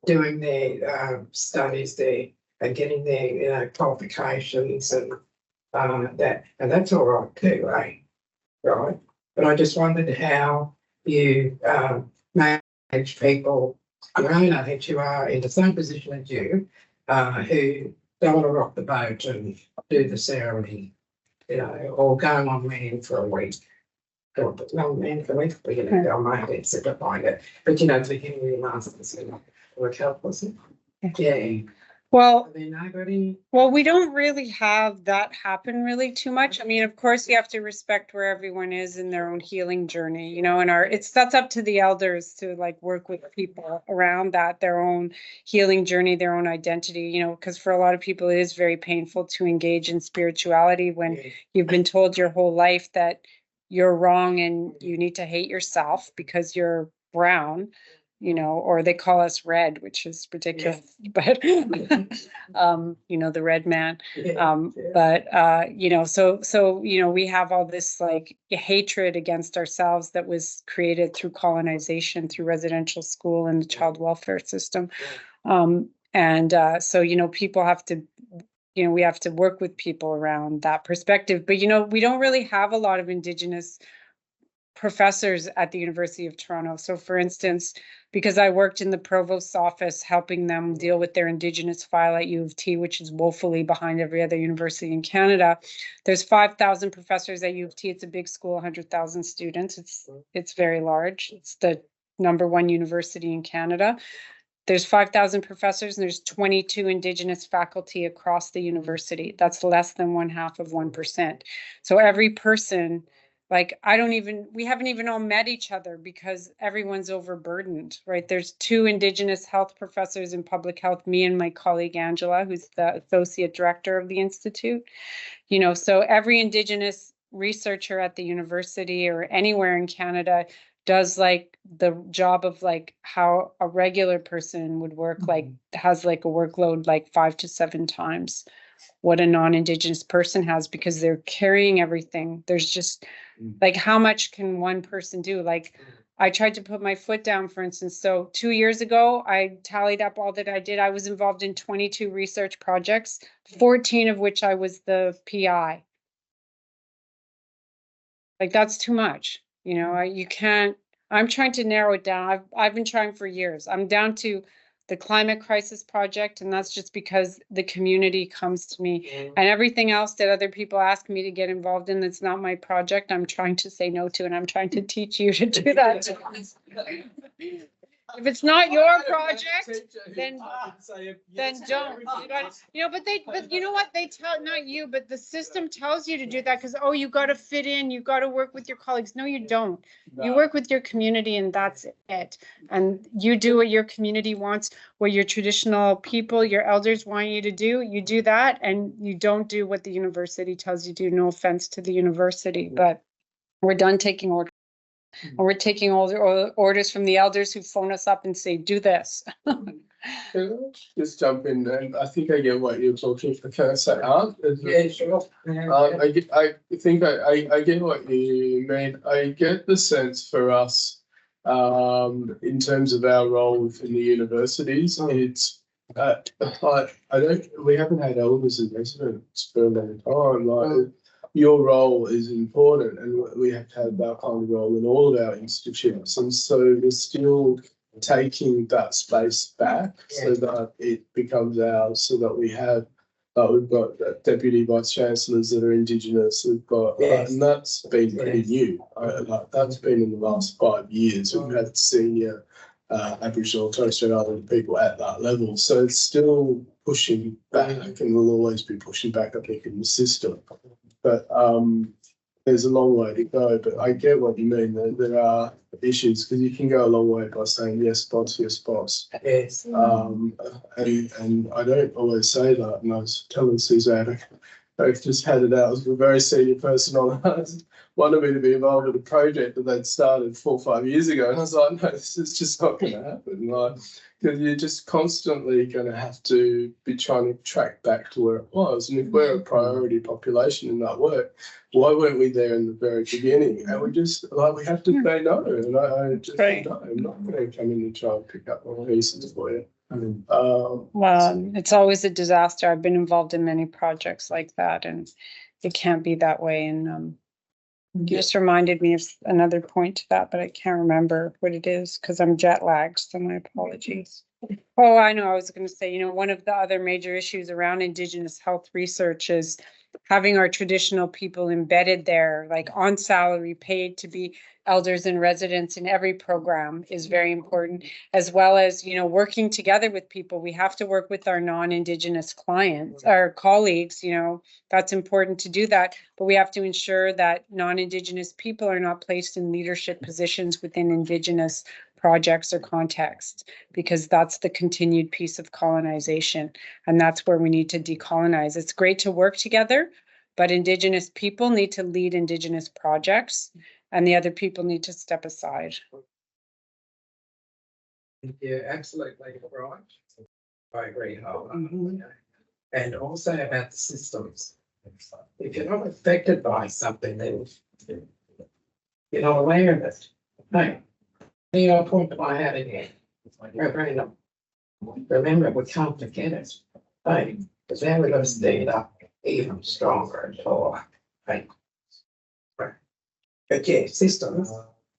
doing their studies there and getting their, you know, qualifications and that, and that's all right too, eh? Right. But I just wondered how you manage people your own age who are in the same position as you, who don't want to rock the boat and do the ceremony, you know, or go on land for a week. Or no man for a week, we're going to go on my head, simplifying it. But you know, for Henry Masters, you know, work help, wasn't it? Yeah. Well, I mean, nobody. well, we don't really have that happen really too much. I mean, of course, you have to respect where everyone is in their own healing journey, you know, and that's up to the elders to like work with people around that, their own healing journey, their own identity, you know, because for a lot of people, it is very painful to engage in spirituality when you've been told your whole life that you're wrong and you need to hate yourself because you're brown. You know, or they call us red, which is ridiculous, but, you know, the red man. But, you know, so, you know, we have all this like hatred against ourselves that was created through colonization, through residential school and the child welfare system. So, you know, people have to, you know, we have to work with people around that perspective, but, you know, we don't really have a lot of Indigenous professors at the University of Toronto. So for instance, because I worked in the provost's office helping them deal with their Indigenous file at U of T, which is woefully behind every other university in Canada, there's 5,000 professors at U of T. It's a big school, 100,000 students. It's very large. It's the #1 university in Canada. There's 5,000 professors and there's 22 Indigenous faculty across the university. That's less than 0.5%. So every person, like, we haven't even all met each other because everyone's overburdened, right? There's 2 Indigenous health professors in public health, me and my colleague Angela, who's the associate director of the Institute. You know, so every Indigenous researcher at the university or anywhere in Canada does like the job of like how a regular person would work, like has like a workload like 5 to 7 times what a non-Indigenous person has, because they're carrying everything. There's just like, how much can one person do? Like, I tried to put my foot down, for instance. So 2 years ago, I tallied up all that I did. I was involved in 22 research projects, 14 of which I was the PI. Like, that's too much. You know, you can't, I'm trying to narrow it down. I've been trying for years. I'm down to the climate crisis project, and that's just because the community comes to me, and everything else that other people ask me to get involved in that's not my project, I'm trying to say no to, and I'm trying to teach you to do that. If it's not your project, then don't. You know, but you know what they tell, not you, but the system tells you to do that because, oh, you got to fit in, you got to work with your colleagues. No, you don't. You work with your community and that's it. And you do what your community wants, what your traditional people, your elders want you to do. You do that, and you don't do what the university tells you to do. No offense to the university, but we're done taking orders. And we're taking all the orders from the elders who phone us up and say, do this. Just jump in, and I think I get what you're talking about. Can I say, Aunt? Yeah, sure. I think I get what you mean. I get the sense for us, in terms of our role within the universities, it's we haven't had elders in residence for a long time. Like, your role is important, and we have to have that kind of role in all of our institutions. And so we're still taking that space back so that it becomes ours, so that we have, we've got deputy vice chancellors that are Indigenous. We've got, and that's been pretty new. That's been in the last 5 years. We've had senior Aboriginal and Torres Strait Islander people at that level. So it's still pushing back, and will always be pushing back, I think, in the system. But there's a long way to go, but I get what you mean. There are issues because you can go a long way by saying yes, boss, yes, boss. Yes. And I don't always say that. And I was telling Suzanne, I've just had it out as a very senior person on wanted me to be involved in a project that they'd started 4 or 5 years ago. And I was like, no, this is just not going to happen. Like, because you're just constantly going to have to be trying to track back to where it was. And if we're a priority population in that work, why weren't we there in the very beginning? And we just, like, we have to say no. And I just say, no, I'm not going to come in and try and pick up all pieces for you. Well, it's always a disaster. I've been involved in many projects like that, and it can't be that way. And you just reminded me of another point to that, but I can't remember what it is because I'm jet lagged, so my apologies. Oh, I know. I was going to say, you know, one of the other major issues around Indigenous health research is having our traditional people embedded there, like on salary, paid to be elders and residents in every program is very important, as well as, you know, working together with people. We have to work with our non-Indigenous clients, our colleagues, you know, that's important to do that, but we have to ensure that non-Indigenous people are not placed in leadership positions within Indigenous projects or contexts, because that's the continued piece of colonization. And that's where we need to decolonize. It's great to work together, but Indigenous people need to lead Indigenous projects and the other people need to step aside. You're absolutely right. I agree wholeheartedly. And also about the systems. If you're not affected by something, then you're not aware of it. No. The point that I had again. Remember, we can't forget it. Hey, because now we're going to stand up even stronger and taller. Hey. But yeah, systems.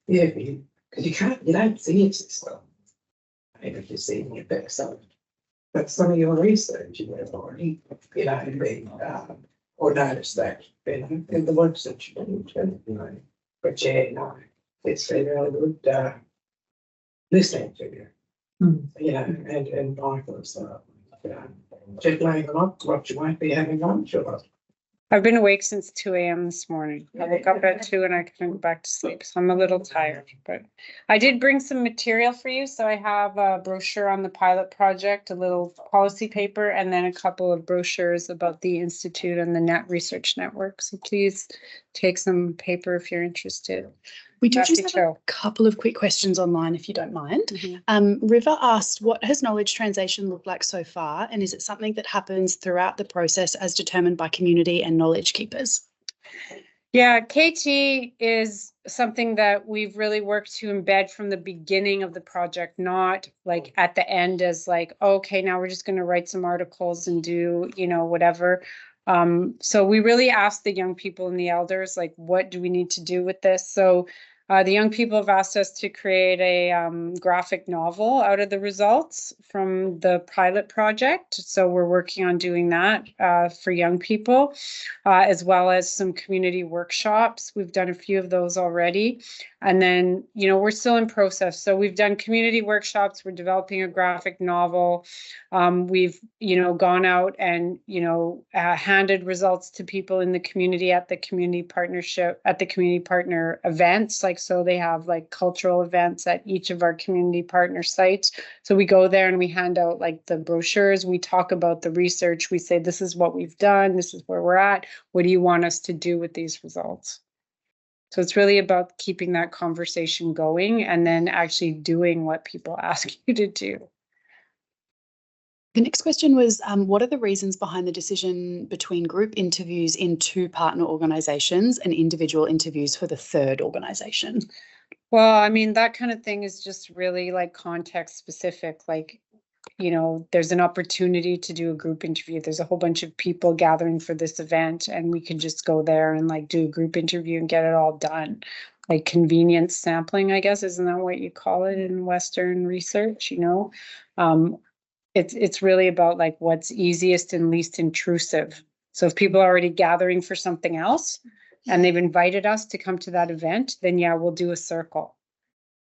Yeah, because you don't see a system. Even if you see the effects of it. But some of your research you have already, you know, been or noticed that, you know, in the works that you do, you know. But yeah, no, it's been really good listening to you. You know, and Michael, so you know, jet lag a lot, what you might be having lunch or what. I've been awake since 2 a.m. this morning. I woke up at 2 and I couldn't go back to sleep. So I'm a little tired, but I did bring some material for you. So I have a brochure on the pilot project, a little policy paper, and then a couple of brochures about the Institute and the Net Research Network. So please take some paper if you're interested. We do Happy just have a to. couple of quick questions online, if you don't mind. River asked, what has knowledge translation looked like so far? And is it something that happens throughout the process as determined by community and knowledge keepers? Yeah, KT is something that we've really worked to embed from the beginning of the project, not like at the end as like, okay, now we're just going to write some articles and do, you know, whatever. So we really asked the young people and the elders, like, what do we need to do with this? So the young people have asked us to create a graphic novel out of the results from the pilot project. So we're working on doing that for young people, as well as some community workshops. We've done a few of those already. And then, you know, we're still in process. So we've done community workshops. We're developing a graphic novel. We've, you know, gone out and, you know, handed results to people in the community at the community partnership, at the community partner events. Like, so they have like cultural events at each of our community partner sites. So we go there and we hand out like the brochures. We talk about the research. We say, this is what we've done. This is where we're at. What do you want us to do with these results? So it's really about keeping that conversation going and then actually doing what people ask you to do. The next question was, what are the reasons behind the decision between group interviews in 2 partner organisations and individual interviews for the 3rd organisation? Well, I mean, that kind of thing is just really like context specific. Like, you know, there's an opportunity to do a group interview. There's a whole bunch of people gathering for this event and we can just go there and like do a group interview and get it all done. Like convenience sampling, I guess, isn't that what you call it in Western research, you know? It's really about like what's easiest and least intrusive. So if people are already gathering for something else and they've invited us to come to that event, then yeah, we'll do a circle.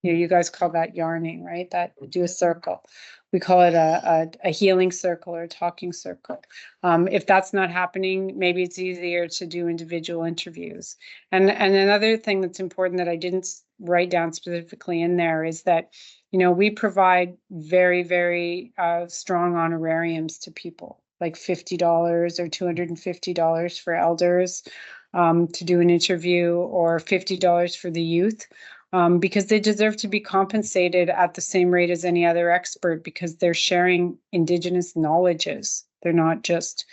You know, you guys call that yarning, right? That do a circle. we call it a healing circle or a talking circle. If that's not happening, maybe it's easier to do individual interviews. And another thing that's important that I didn't write down specifically in there is that, you know, we provide very, very strong honorariums to people, like $50 or $250 for elders to do an interview, or $50 for the youth. Because they deserve to be compensated at the same rate as any other expert, because they're sharing Indigenous knowledges. They're not just,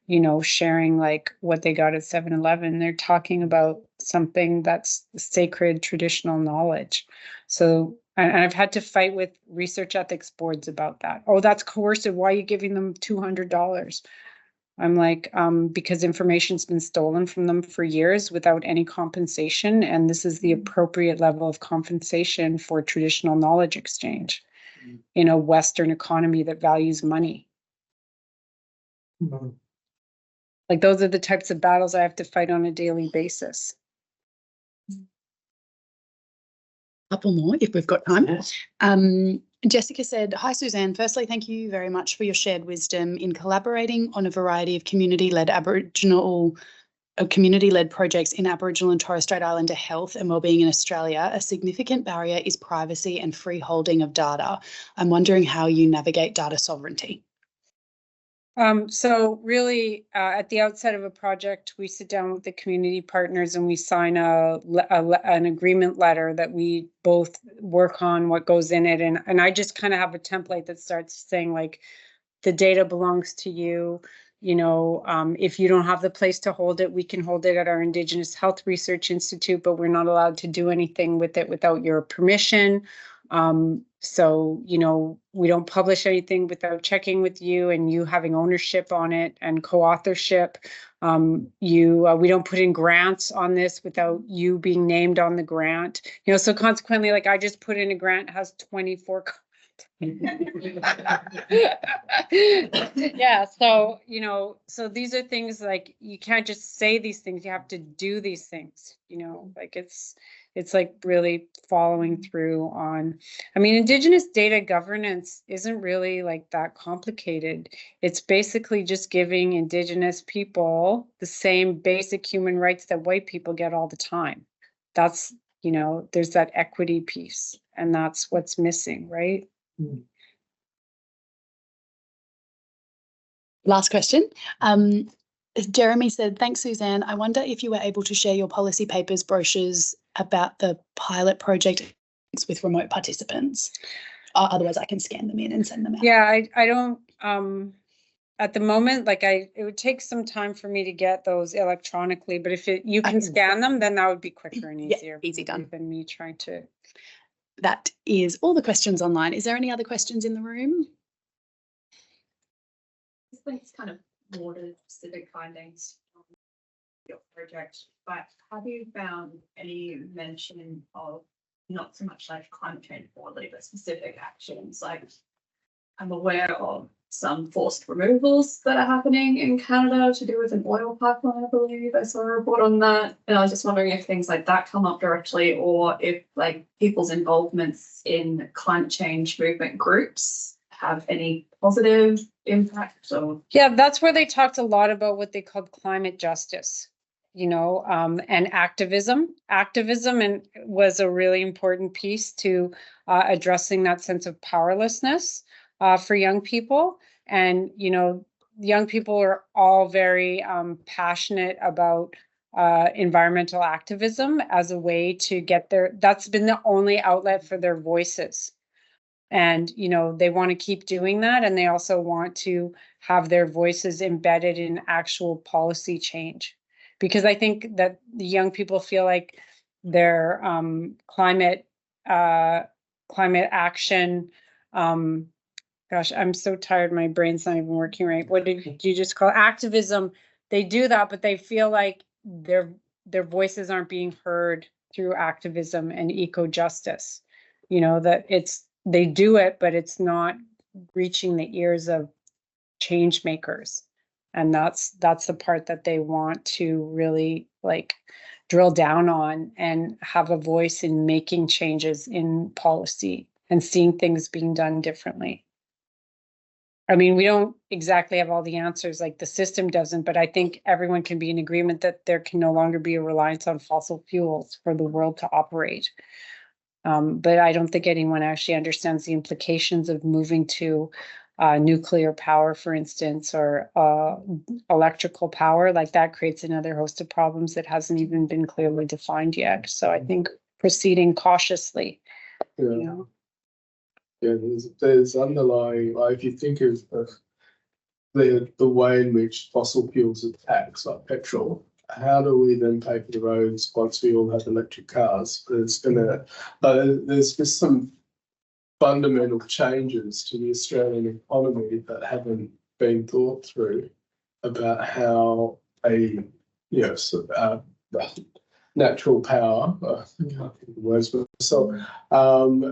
you know, sharing like what they got at 7-Eleven. They're talking about something that's sacred traditional knowledge. So, and I've had to fight with research ethics boards about that. Oh, that's coercive. Why are you giving them $200? I'm like, because information's been stolen from them for years without any compensation. And this is the appropriate level of compensation for traditional knowledge exchange in a Western economy that values money. Like, those are the types of battles I have to fight on a daily basis. Couple more if we've got time. Jessica said, "Hi Suzanne, firstly thank you very much for your shared wisdom in collaborating on a variety of community-led projects in Aboriginal and Torres Strait Islander health and wellbeing in Australia. A significant barrier is privacy and free holding of data. I'm wondering how you navigate data sovereignty." So really, at the outset of a project, we sit down with the community partners and we sign an agreement letter that we both work on what goes in it. And I just kind of have a template that starts saying, like, the data belongs to you. You know, if you don't have the place to hold it, we can hold it at our Indigenous Health Research Institute, but we're not allowed to do anything with it without your permission. So, you know, we don't publish anything without checking with you and you having ownership on it and co-authorship. We don't put in grants on this without you being named on the grant. You know, so consequently, like, I just put in a grant has 24. Yeah, so, you know, so these are things like, you can't just say these things, you have to do these things, you know, like it's like really following through on, I mean, Indigenous data governance isn't really like that complicated. It's basically just giving Indigenous people the same basic human rights that white people get all the time. That's, you know, there's that equity piece, and that's what's missing, right? Last question. Jeremy said, "Thanks, Suzanne. I wonder if you were able to share your policy papers, brochures about the pilot project with remote participants. Otherwise, I can scan them in and send them out." Yeah, I don't, at the moment, like, it would take some time for me to get those electronically, but if you can scan them, then that would be quicker and easier. Yeah, easy done. Than me trying to. That is all the questions online. Is there any other questions in the room? It's kind of more to specific findings from your project, but have you found any mention of not so much like climate change broadly, but specific actions? Like, I'm aware of some forced removals that are happening in Canada to do with an oil pipeline, I believe. I saw a report on that. And I was just wondering if things like that come up directly, or if like people's involvements in climate change movement groups have any positive impact. So Yeah, that's where they talked a lot about what they called climate justice, you know, and activism. Activism was a really important piece to addressing that sense of powerlessness for young people. And, you know, young people are all very passionate about environmental activism as a way to get that's been the only outlet for their voices. And, you know, they want to keep doing that. And they also want to have their voices embedded in actual policy change. Because I think that the young people feel like their climate action, gosh, I'm so tired. My brain's not even working right. What did you just call it? Activism? They do that, but they feel like their voices aren't being heard through activism and eco-justice. You know, that they do it, but it's not reaching the ears of change makers. And that's the part that they want to really like drill down on and have a voice in making changes in policy and seeing things being done differently. I mean, we don't exactly have all the answers, like the system doesn't, but I think everyone can be in agreement that there can no longer be a reliance on fossil fuels for the world to operate. But I don't think anyone actually understands the implications of moving to nuclear power, for instance, or electrical power. Like that creates another host of problems that hasn't even been clearly defined yet. So I think proceeding cautiously, you know. Yeah, there's underlying, like, if you think of the way in which fossil fuels are taxed, like petrol, how do we then pay for the roads once we all have electric cars? There's just some fundamental changes to the Australian economy that haven't been thought through about how natural power, I can't think of the words myself,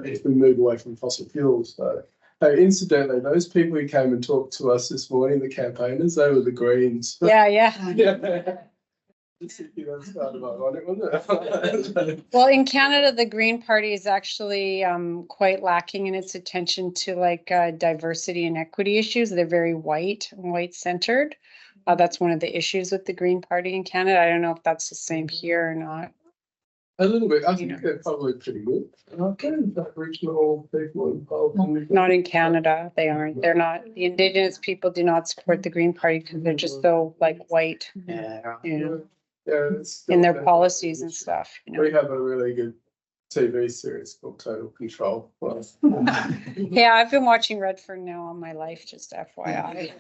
if we move away from fossil fuels. So, incidentally, those people who came and talked to us this morning, the campaigners, they were the Greens. Yeah. Yeah. That's kind of ironic, wasn't it? Well, in Canada, the Green Party is actually quite lacking in its attention to like diversity and equity issues. They're very white centered. That's one of the issues with the Green Party in Canada. I don't know if that's the same here or not. A little bit. I think they're probably pretty good. Okay, Aboriginal people involved. Not in Canada. They aren't. They're not. The Indigenous people do not support the Green Party because they're just so like white. Yeah. You know, Yeah, in their policies and stuff. You know. We have a really good TV series called Total Control. Well, Yeah, I've been watching Redford now all my life, just FYI.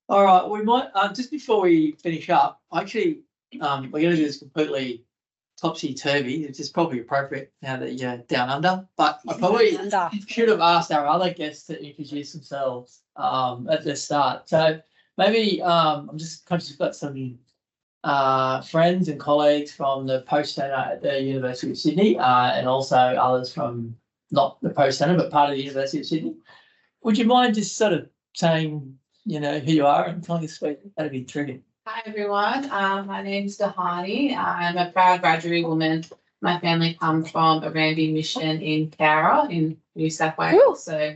All right, we might, just before we finish up, actually, we're going to do this completely topsy-turvy, which is probably appropriate now that you're down under, but I probably should have asked our other guests to introduce themselves at the start. So maybe I'm just conscious we've got some friends and colleagues from the Poche Centre at the University of Sydney and also others from not the Poche Centre but part of the University of Sydney. Would you mind just sort of saying, you know, who you are and telling us where? That'd be terrific. Hi everyone, my name's Dahani. I'm a proud Wiradjuri woman. My family comes from a Ramby mission in Cowra in New South Wales. So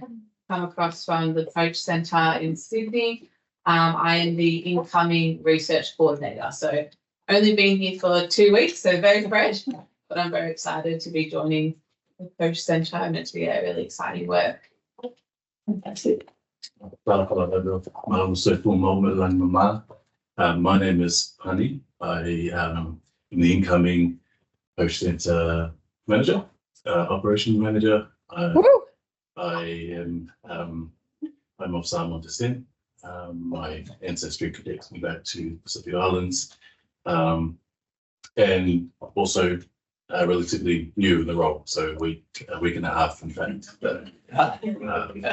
come across from the Poche Centre in Sydney. I am the incoming research coordinator. So only been here for 2 weeks, so very fresh, but I'm very excited to be joining the Poche Centre and it's be a really exciting work. Fantastic. My name is Pani. I am the incoming Poche Centre manager, operations manager. I'm of Samoan descent. My ancestry connects me back to the Pacific Islands, and also relatively new in the role, so a week and a half, in fact.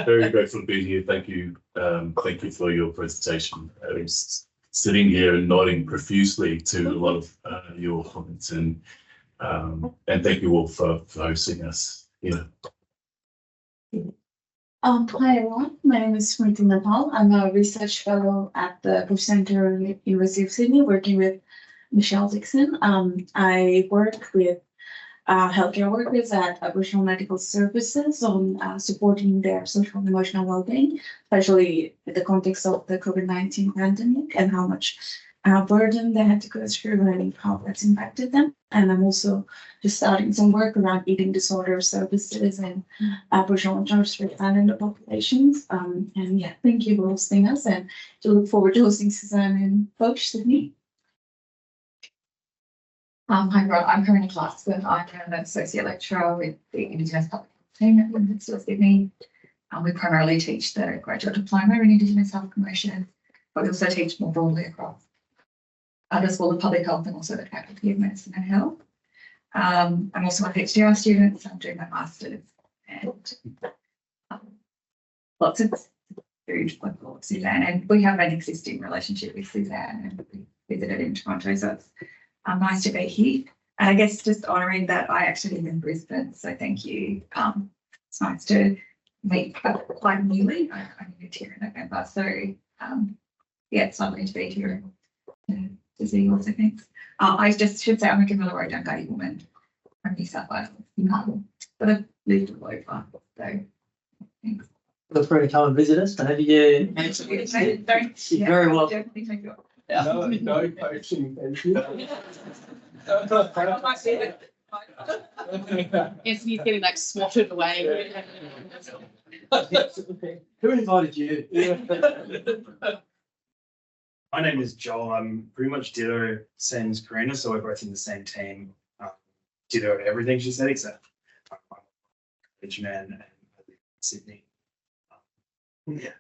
Very grateful to be here. Thank you for your presentation. I was sitting here and nodding profusely to a lot of your comments, and thank you all for hosting us here. Hi everyone, my name is Smriti Nepal. I'm a research fellow at the Poche Centre, University of Sydney, working with Michelle Dixon. I work with healthcare workers at Aboriginal Medical Services on supporting their social and emotional well-being, especially in the context of the COVID-19 pandemic and how much burden they had to go through and how that's impacted them. And I'm also just starting some work around eating disorder services and Aboriginal and Torres Strait Islander populations. And yeah, thank you for hosting us, and to look forward to hosting Suzanne in Poche, Sydney. Hi, everyone. I'm Karina Clarkson. I'm an associate lecturer with the Indigenous Public Health team at the University of Sydney. We primarily teach the graduate diploma in Indigenous health promotion, but we also teach more broadly across the School of Public Health and also the Faculty of Medicine and Health. I'm also a HDR student, so I'm doing my master's, and lots of huge local Suzanne, and we have an existing relationship with Suzanne, and we visited in Toronto, so it's nice to be here. And I guess just honouring that I actually live in Brisbane, so thank you. It's nice to meet quite newly. I moved here in November, so yeah, it's lovely to be here and to see you also. Thanks. I just should say I'm a Camilla Dungay woman from New South Wales, but I've lived all over, so thanks. feel free to come and visit us whenever you. You're very welcome. Yeah. No coaching, thank you. Yes, he's getting like swatted away. Who invited you? My name is Joel. I'm pretty much ditto same as Karina, so we're both in the same team. Ditto everything she said, except I'm a college man and I live in Sydney. Yeah.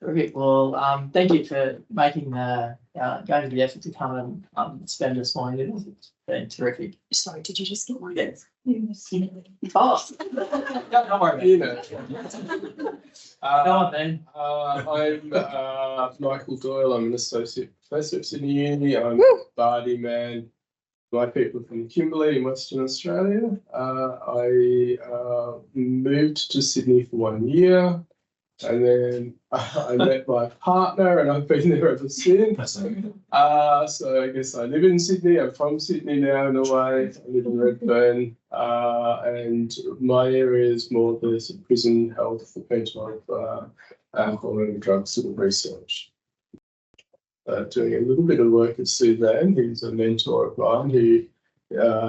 Terrific. Well, thank you for making going to the effort to come and spend this morning with us. It's been terrific. Sorry, did you just get one? Yes. Oh, don't worry about it. You know. Go on then. I'm Michael Doyle. I'm an associate professor at Sydney Uni. I'm a Bardi man. My people from Kimberley in Western Australia. I moved to Sydney for 1 year, and then I met my partner, and I've been there ever since. So I guess I live in Sydney. I'm from Sydney now in a way. I live in Redfern, and my area is more the sort of prison health, the mental health, alcohol and drug sort of research. Doing a little bit of work with Suzanne, who's a mentor of mine, who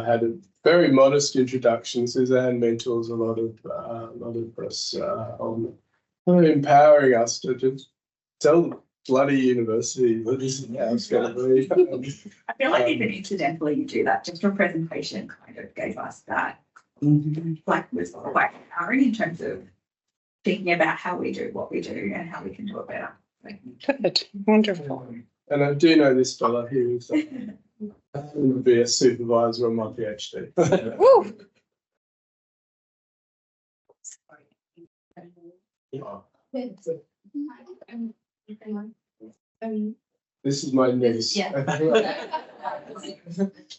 had a very modest introduction. Suzanne mentors a lot of us on empowering us to just tell the bloody university what this is how it's going to be. I feel like even incidentally you do that, just your presentation kind of gave us that, like was quite empowering in terms of thinking about how we do what we do and how we can do it better. Good, wonderful. And I do know this fella here is going to be a supervisor on my PhD. Woo. This is my niece. Yeah.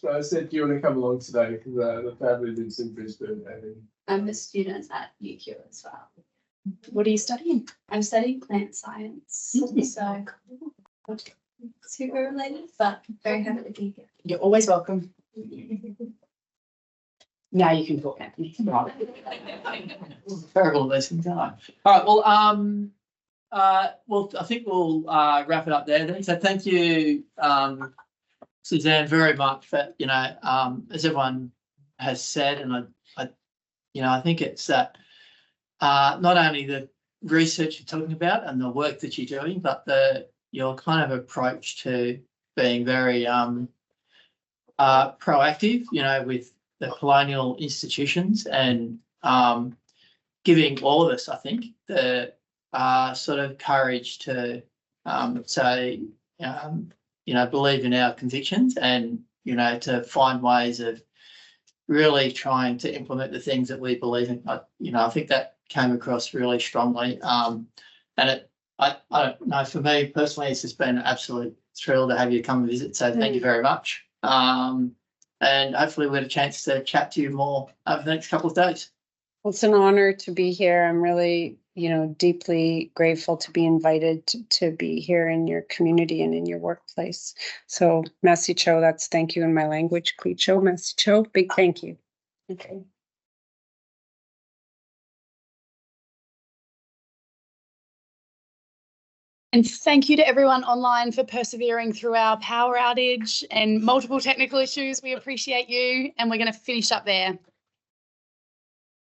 I said, do you want to come along today? Because the family lives in Brisbane. And I'm a student at UQ as well. What are you studying? I'm studying plant science, so super related, but very happy to be here. You're always welcome. Now you can talk, Anthony. Right. Terrible those things, aren't they? All right. Well, I think we'll wrap it up there then. So thank you, Suzanne, very much for, as everyone has said, and I think it's that not only the research you're talking about and the work that you're doing, but your kind of approach to being very proactive, with the colonial institutions and giving all of us, I think, the sort of courage to say, believe in our convictions and, to find ways of really trying to implement the things that we believe in. I think that came across really strongly. And I don't know, for me personally, it's just been an absolute thrill to have you come and visit. So thank you very much. And hopefully we'll get a chance to chat to you more over the next couple of days. Well, it's an honor to be here. I'm really, deeply grateful to be invited to be here in your community and in your workplace. So, Merci Cho, that's thank you in my language. Clicho, Merci Cho, big thank you. Okay. And thank you to everyone online for persevering through our power outage and multiple technical issues. We appreciate you, and we're going to finish up there.